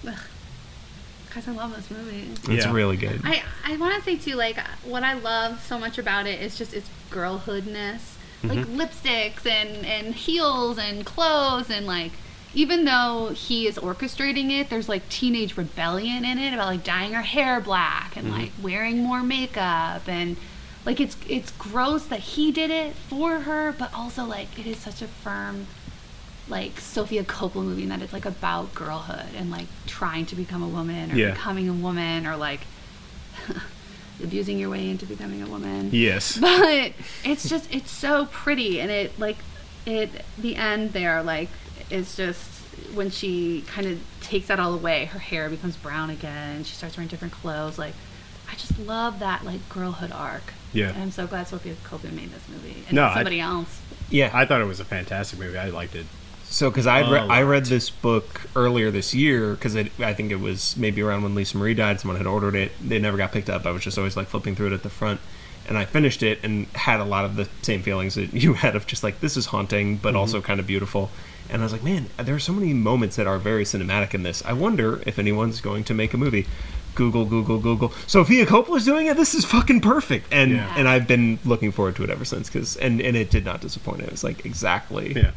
Guys, I love this movie. It's really good. I want to say, too, like, what I love so much about it is just its girlhoodness. Like lipsticks and heels and clothes, and like even though he is orchestrating it, there's like teenage rebellion in it about like dyeing her hair black and like wearing more makeup, and like it's gross that he did it for her, but also like it is such a firm like Sofia Coppola movie in that it's like about girlhood and like trying to become a woman or becoming a woman or like abusing your way into becoming a woman. Yes. But it's so pretty, and the end there, like, is just when she kind of takes that all away, her hair becomes brown again, she starts wearing different clothes. Like, I just love that, like, girlhood arc. Yeah. And I'm so glad Sofia Coppola made this movie. And not somebody else. Yeah. I thought it was a fantastic movie. I liked it. So, because I read this book earlier this year, because I think it was maybe around when Lisa Marie died, someone had ordered it. It never got picked up. I was just always like flipping through it at the front. And I finished it and had a lot of the same feelings that you had of just like, this is haunting, but also kind of beautiful. And I was like, man, there are so many moments that are very cinematic in this. I wonder if anyone's going to make a movie. Google. Sofia Coppola's doing it? This is fucking perfect. And I've been looking forward to it ever since. And it did not disappoint. It was like exactly...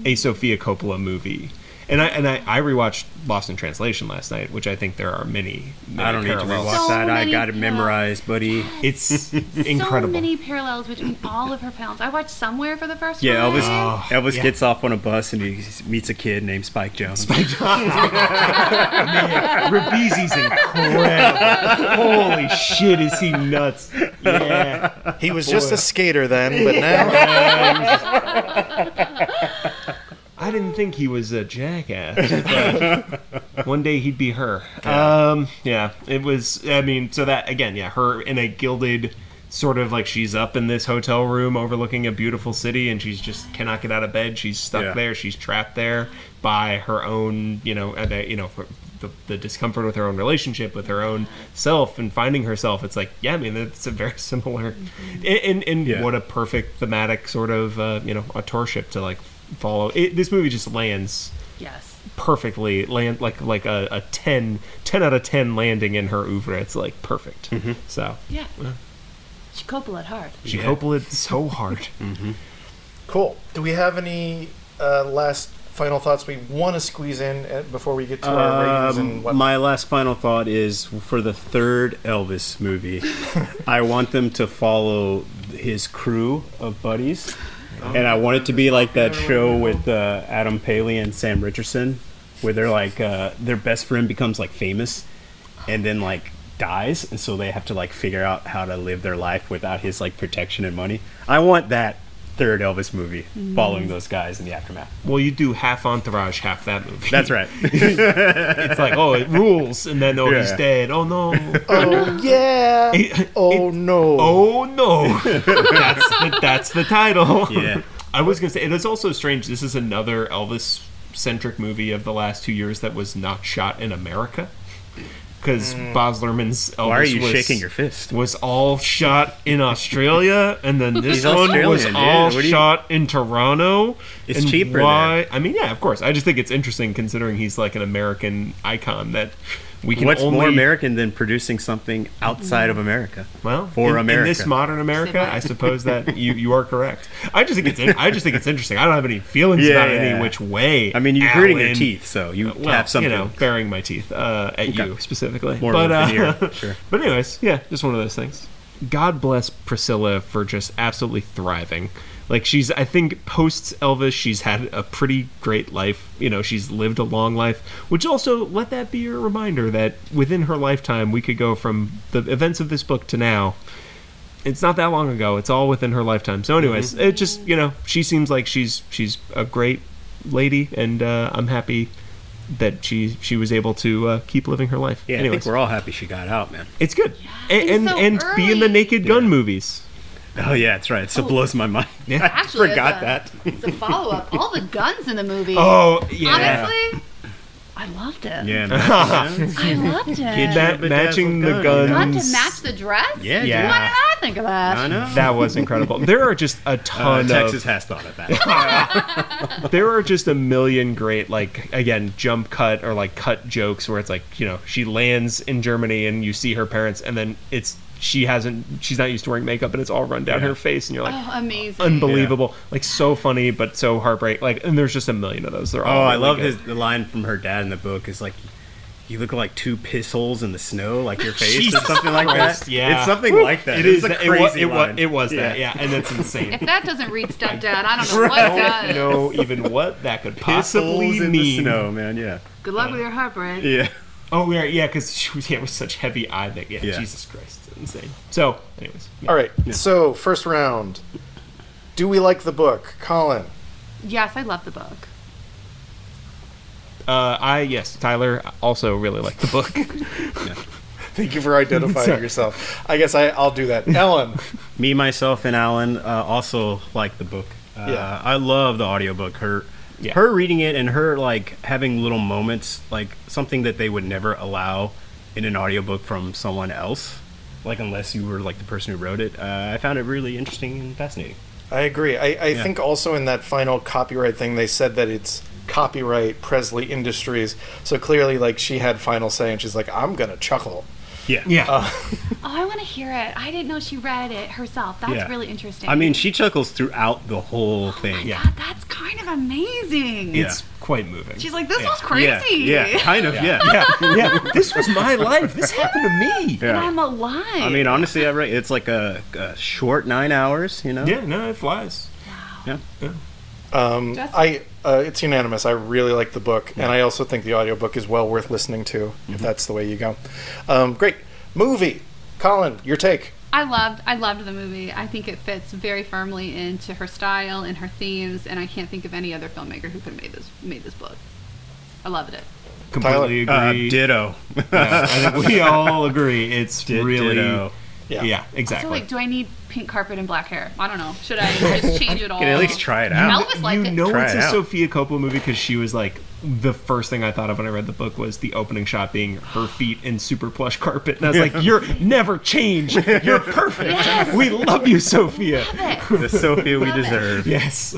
a Sofia Coppola movie. And I rewatched Lost in Translation last night, which I think there are many I don't need to parallels. rewatch So that. I many got it memorized, buddy. It's incredible. So many parallels between all of her films. I watched Somewhere for the first Yeah, time. Elvis yeah. gets off on a bus and he meets a kid named Spike Jones. Ribisi's incredible. Holy shit, is he nuts? Yeah. He was just a skater then, but now I didn't think he was a jackass, but one day he'd be her. Yeah, it was, I mean, so that, again, yeah, her in a gilded, sort of like she's up in this hotel room overlooking a beautiful city and she's just cannot get out of bed. She's stuck there. She's trapped there by her own, the discomfort with her own relationship, with her own self and finding herself. It's like, yeah, I mean, it's a very similar, and what a perfect thematic sort of, authorship to like follow. This movie just lands perfectly, like a 10 out of 10 landing in her oeuvre. It's like perfect. So She Coppola at heart. she Coppola so hard. cool. Do we have any last final thoughts we want to squeeze in before we get to our ratings and what? My last final thought is for the third Elvis movie, I want them to follow his crew of buddies. And I want it to be like that show with Adam Paley and Sam Richardson, where they're like, their best friend becomes like famous and then like dies. And so they have to like figure out how to live their life without his like protection and money. I want that third Elvis movie following those guys in the aftermath. Well, you do half Entourage, half that movie. That's right. It's like, oh, it rules, and then he's dead. Oh no. Oh yeah. Oh no. Oh no. That's the title. Yeah. I was gonna say, and it's also strange. This is another Elvis-centric movie of the last 2 years that was not shot in America, because Baz Luhrmann's Elvis Why are you shaking your fist? was all shot in Australia, and then this He's one was Australian, dude. all What do you- shot in Toronto. It's And cheaper why? there. I mean, yeah, of course. I just think it's interesting considering he's like an American icon that we can What's only... more American than producing something outside of America? Well, for in America. this modern America, I suppose that you are correct. I just think it's interesting. I don't have any feelings about it any which way. I mean, you're gritting your Allan. teeth, so you have something. Baring my teeth at you specifically. More but, of a veneer, sure. But anyways, yeah, just one of those things. God bless Priscilla for just absolutely thriving. Like, I think post Elvis, she's had a pretty great life. She's lived a long life, which also let that be a reminder that within her lifetime, we could go from the events of this book to now. It's not that long ago. It's all within her lifetime. So anyways, it just, she seems like she's a great lady, and I'm happy that she was able to keep living her life. Yeah, anyways, I think we're all happy she got out, man. it's good. and And so be in the early. Naked Gun movies. Oh yeah, that's right. It still blows my mind. Yeah. Actually, Forgot that. It's a follow-up. All the guns in the movie. Oh, yeah. Honestly, I loved it. Yeah, I loved it. Matching the guns. Gun to match the dress? Yeah, Yeah. Why did I think of that? I know. That was incredible. There are just a ton Texas of... has thought of that. There are just a million great, like, again, jump cut or, like, cut jokes where it's like, she lands in Germany and you see her parents and then she's not used to wearing makeup and it's all run down her face and you're like, Oh, amazing. unbelievable. Like, so funny, but so heartbreaking. Like, and there's just a million of those. They're all I really love good. the line from her dad in the book is like, you look like two piss holes in the snow, like your face, or Jesus something like Christ, that. yeah. It's something like that. It It's is. a crazy line. It was that, yeah, and it's insane. If that doesn't read stepdad, I don't know what I does. don't know even what that could Piss possibly holes in mean. the snow, man. Yeah. Good luck with your heartbreak. Yeah. Oh, yeah, because she was with such heavy eye that, yeah, Jesus Christ, it's insane. So, anyways. Yeah. All right. So first round. Do we like the book, Collin? Yes, I love the book. Yes, Tyler also really liked the book. Thank you for identifying yourself. I guess I'll do that. Allan. Me, myself, and Allan also like the book. I love the audiobook. Her reading it and her like having little moments, like something that they would never allow in an audiobook from someone else, like unless you were like the person who wrote it. I found it really interesting and fascinating. I agree. I think also in that final copyright thing, they said that it's copyright Presley Industries. So clearly, like, she had final say, and she's like, I'm going to chuckle. Yeah. Oh, I want to hear it. I didn't know she read it herself. That's really interesting. I mean, she chuckles throughout the whole thing. God, that's kind of amazing. It's quite moving. She's like, this was crazy. Yeah, kind of, yeah. Yeah. This was my life. This happened to me. And I'm alive. I mean, honestly, it's like a short 9 hours, you know? Yeah, no, it flies. Yeah. It's unanimous. I really like the book, and I also think the audiobook is well worth listening to if that's the way you go. Great. Movie. Collin, your take. I loved the movie. I think it fits very firmly into her style and her themes, and I can't think of any other filmmaker who could have made this book. I loved it. Completely agree. Ditto. I think we all agree. It's really... Ditto. Yeah, exactly. So, like, do I need pink carpet and black hair? I don't know. Should I just change it all? You can at least try it out. Elvis liked it. You know Try it's it a out. Sofia Coppola movie because she was like, the first thing I thought of when I read the book was the opening shot being her feet in super plush carpet. And I was like, you're never change. You're perfect. Yes. We love you, Sophia. The Sophia we deserve. Yes.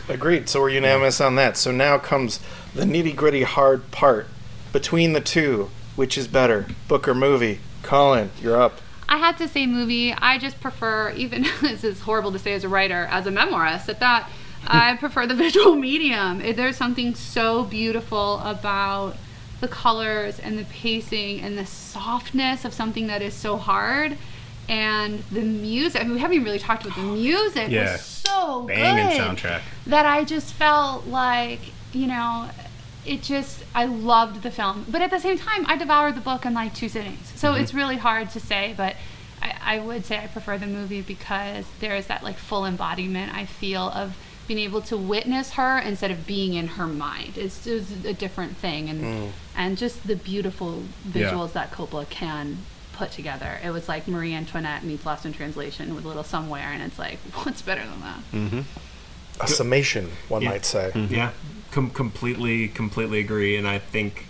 Agreed. So we're unanimous on that. So now comes the nitty-gritty hard part. Between the two, which is better, book or movie? Collin, you're up. I had to say movie. I just prefer, even this is horrible to say as a writer, as a memoirist at that, I prefer the visual medium. There's something so beautiful about the colors and the pacing and the softness of something that is so hard. And the music, I mean, we haven't even really talked about the music. Yeah. Was so Banging good soundtrack. that I just felt like, I loved the film. But at the same time, I devoured the book in like 2 sittings. So it's really hard to say, but I would say I prefer the movie because there is that like full embodiment, I feel, of being able to witness her instead of being in her mind. It's a different thing. And just the beautiful visuals that Coppola can put together. It was like Marie Antoinette meets Lost in Translation with a little somewhere, and it's like, what's better than that? A summation, one might say. Yeah. Completely agree. And I think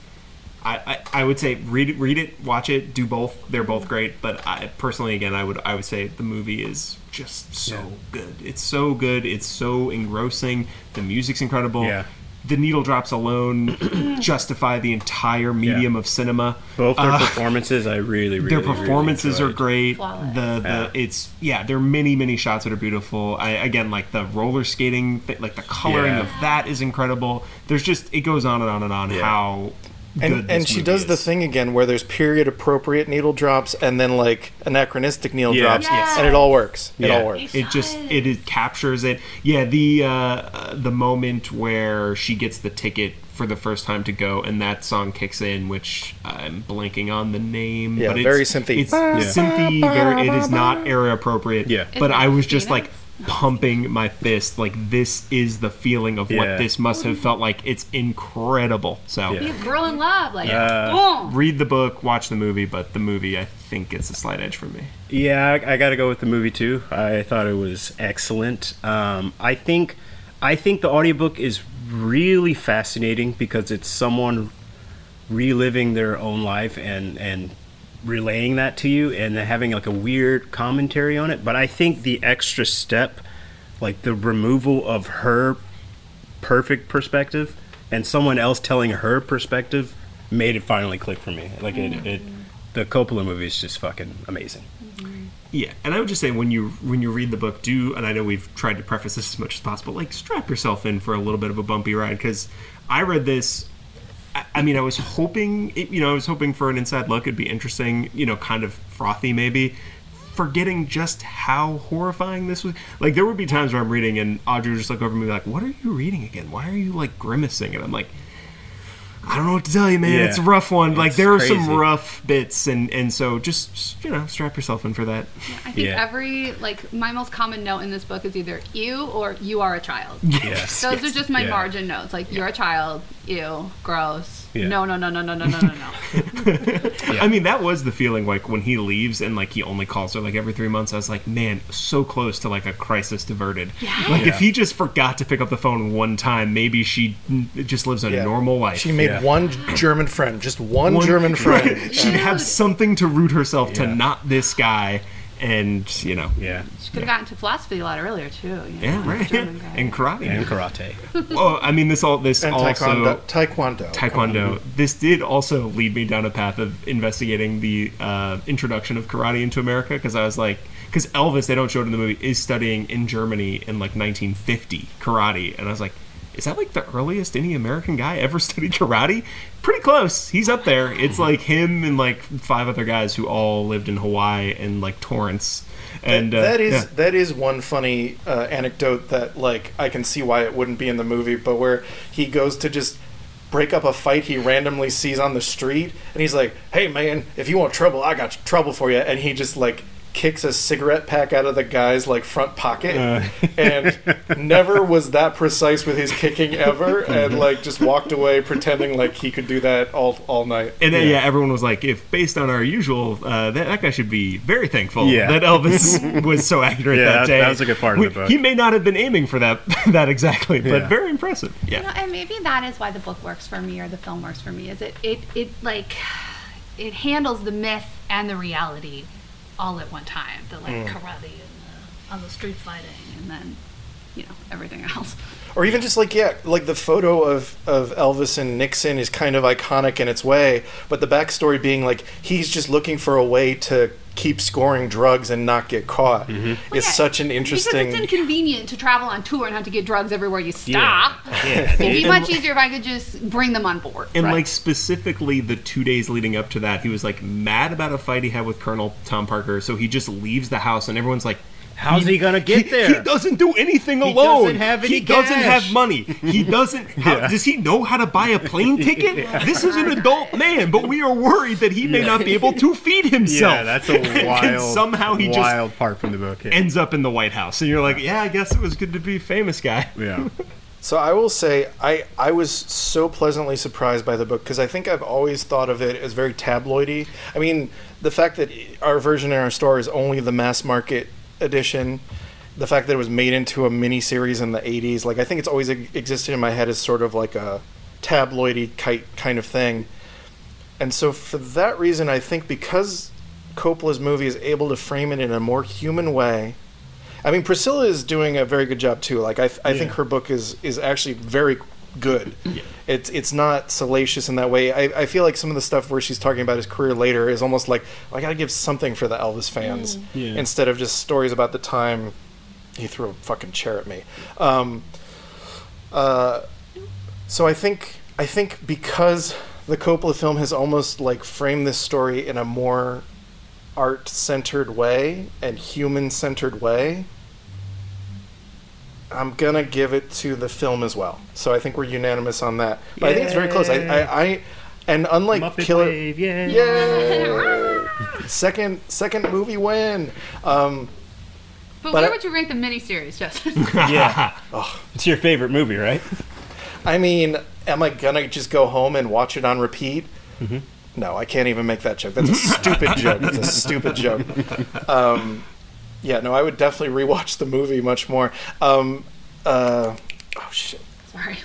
I would say read it, watch it, do both. They're both great, but I personally, again, I would say the movie is just so good. It's so good. It's so engrossing. The music's incredible. Yeah. The needle drops alone justify the entire medium of cinema. Both their performances, I really their performances really are great. Flawless. There are many shots that are beautiful. Again, like the roller skating, like the coloring of that is incredible. There's just, it goes on and on and on how good and she does the thing again where there's period appropriate needle drops and then like anachronistic needle drops, and it all works. It all works. It captures it. Yeah, the moment where she gets the ticket for the first time to go, and that song kicks in, which I'm blanking on the name. Yeah, but very synthy. It's synthy. It is not era appropriate. Yeah, but I was just like pumping my fist. Like, this is the feeling of what this must have felt like. It's incredible. So Be a girl in love, like read the book, watch the movie, but the movie I think gets a slight edge for me. Yeah, I got to go with the movie too. I thought it was excellent. I think the audiobook is really fascinating because it's someone reliving their own life and relaying that to you and then having like a weird commentary on it. But I think the extra step, like the removal of her perfect perspective and someone else telling her perspective, made it finally click for me. Like the Coppola movie is just fucking amazing. Yeah, and I would just say when you read the book, and I know we've tried to preface this as much as possible, like strap yourself in for a little bit of a bumpy ride, because I read this. I mean, I was hoping for an inside look. It'd be interesting, kind of frothy maybe, forgetting just how horrifying this was. Like, there would be times where I'm reading and Audrey would just look over me like, what are you reading again? Why are you, like, grimacing? And I'm like, I don't know what to tell you, man. Yeah. It's a rough one. Like, there are some rough bits, and so just strap yourself in for that. Yeah, I think every, like, my most common note in this book is either ew or you are a child. Yes. Those are just my margin notes. Like, you're a child, ew, gross. Yeah. No. I mean, that was the feeling, like, when he leaves and, like, he only calls her, like, every 3 months. I was like, man, so close to, like, a crisis diverted. Yeah. Like, if he just forgot to pick up the phone one time, maybe she just lives a normal life. She made one German friend, just one German friend. Right. She'd have something to root herself to, not this guy. And, Yeah. She could have gotten to philosophy a lot earlier, too. Yeah, right. And karate. Oh, I mean, this also... Taekwondo. This did also lead me down a path of investigating the introduction of karate into America, because I was like... Because Elvis, they don't show it in the movie, is studying in Germany in, like, 1950 karate. And I was like, is that like the earliest any American guy ever studied karate? Pretty close. He's up there. It's like him and like 5 other guys who all lived in Hawaii and like Torrance. And that is one funny anecdote that like I can see why it wouldn't be in the movie, but where he goes to just break up a fight he randomly sees on the street, and he's like, "Hey man, if you want trouble, I got trouble for you," and he just like kicks a cigarette pack out of the guy's like front pocket, and never was that precise with his kicking ever, and like just walked away pretending like he could do that all night. And then everyone was like, if based on our usual, that guy should be very thankful that Elvis was so accurate that day. That was a good part of the book. He may not have been aiming for that exactly, but very impressive. Yeah, you know, and maybe that is why the book works for me or the film works for me. Is it handles the myth and the reality all at one time, the like karate and on the street fighting, and then everything else. Or even just like the photo of Elvis and Nixon is kind of iconic in its way, but the backstory being like he's just looking for a way to keep scoring drugs and not get caught is such an interesting. Because it's inconvenient to travel on tour and have to get drugs everywhere you stop. It'd be much easier if I could just bring them on board. And like specifically the 2 days leading up to that, he was like mad about a fight he had with Colonel Tom Parker, so he just leaves the house and everyone's like, how's he gonna get there? He doesn't do anything alone. Doesn't have any he doesn't cash. have money. He doesn't. Does he know how to buy a plane ticket? This is an adult man, but we are worried that he may not be able to feed himself. Yeah, that's a wild, and somehow he wild part from the book. Yeah. ends up in the White House, and you're like, I guess it was good to be a famous guy. Yeah. So I will say I was so pleasantly surprised by the book because I think I've always thought of it as very tabloidy. I mean, the fact that our version in our store is only the mass market edition, the fact that it was made into a mini-series in the 80s, like I think it's always existed in my head as sort of like a tabloidy kind of thing. And so for that reason, I think because Coppola's movie is able to frame it in a more human way. I mean, Priscilla is doing a very good job too. Like I think her book is actually very good. Yeah. It's not salacious in that way. I feel like some of the stuff where she's talking about his career later is almost like, I gotta give something for the Elvis fans instead of just stories about the time he threw a fucking chair at me. So I think because the Coppola film has almost like framed this story in a more art-centered way and human-centered way, I'm gonna give it to the film as well. So I think we're unanimous on that. But I think it's very close. I and unlike Muppet Killer, Wave, yay! second movie win. But where would you rank the miniseries, Justin? It's your favorite movie, right? I mean, am I gonna just go home and watch it on repeat? No, I can't even make that joke. That's a stupid joke. It's a stupid joke. I would definitely rewatch the movie much more. Oh shit. Sorry.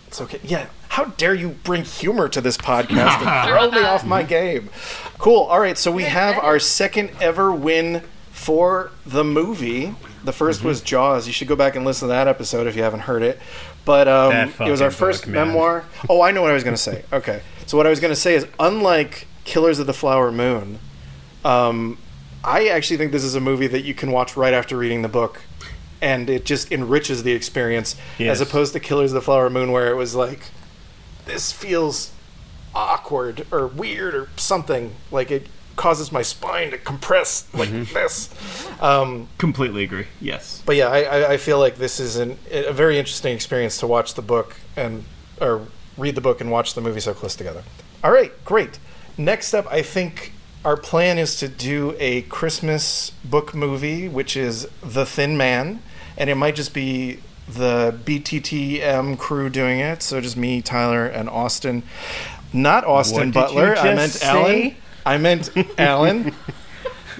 It's okay. Yeah. How dare you bring humor to this podcast and throw me off my game? Cool. All right. So we have our second ever win for the movie. The first was Jaws. You should go back and listen to that episode if you haven't heard it. But it was our first memoir. Oh, I know what I was going to say. Okay. So what I was going to say is, unlike Killers of the Flower Moon, I actually think this is a movie that you can watch right after reading the book, and it just enriches the experience, as opposed to Killers of the Flower Moon, where it was like, this feels awkward or weird or something. Like, it causes my spine to compress like this. Completely agree. Yes. But yeah, I feel like this is a very interesting experience to watch the book or read the book and watch the movie so close together. All right, great. Next up, I think our plan is to do a Christmas book movie, which is The Thin Man, and it might just be the BTTM crew doing it, so just me, Tyler, and Austin. Not Austin Butler. I meant Allan. I meant Allan.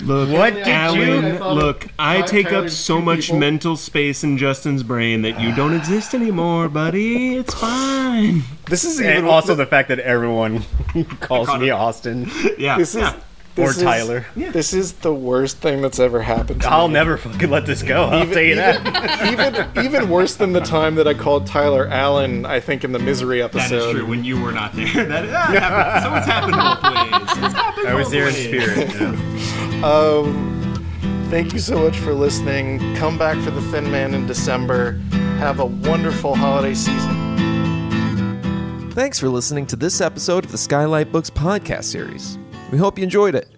Look, what did Allan, you... Look, I take up so much mental space in Justin's brain that you don't exist anymore, buddy. It's fine. This is even also the fact that everyone calls me Austin. Yeah. Tyler. This is the worst thing that's ever happened to me. I'll never fucking let this go. I'll tell you that. Even worse than the time that I called Tyler Allan, I think, in the Misery episode. That is true, when you were not there. That happened. So it's happened both ways. I was there in spirit. Thank you so much for listening. Come back for The Thin Man in December. Have a wonderful holiday season. Thanks for listening to this episode of the Skylight Books podcast series. We hope you enjoyed it.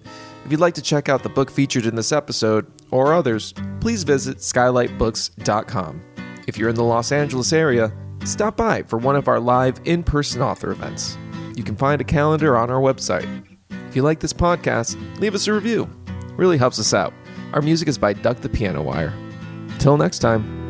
If you'd like to check out the book featured in this episode, or others, please visit skylightbooks.com. If you're in the Los Angeles area, stop by for one of our live in-person author events. You can find a calendar on our website. If you like this podcast, leave us a review. It really helps us out. Our music is by Duck the Piano Wire. Till next time.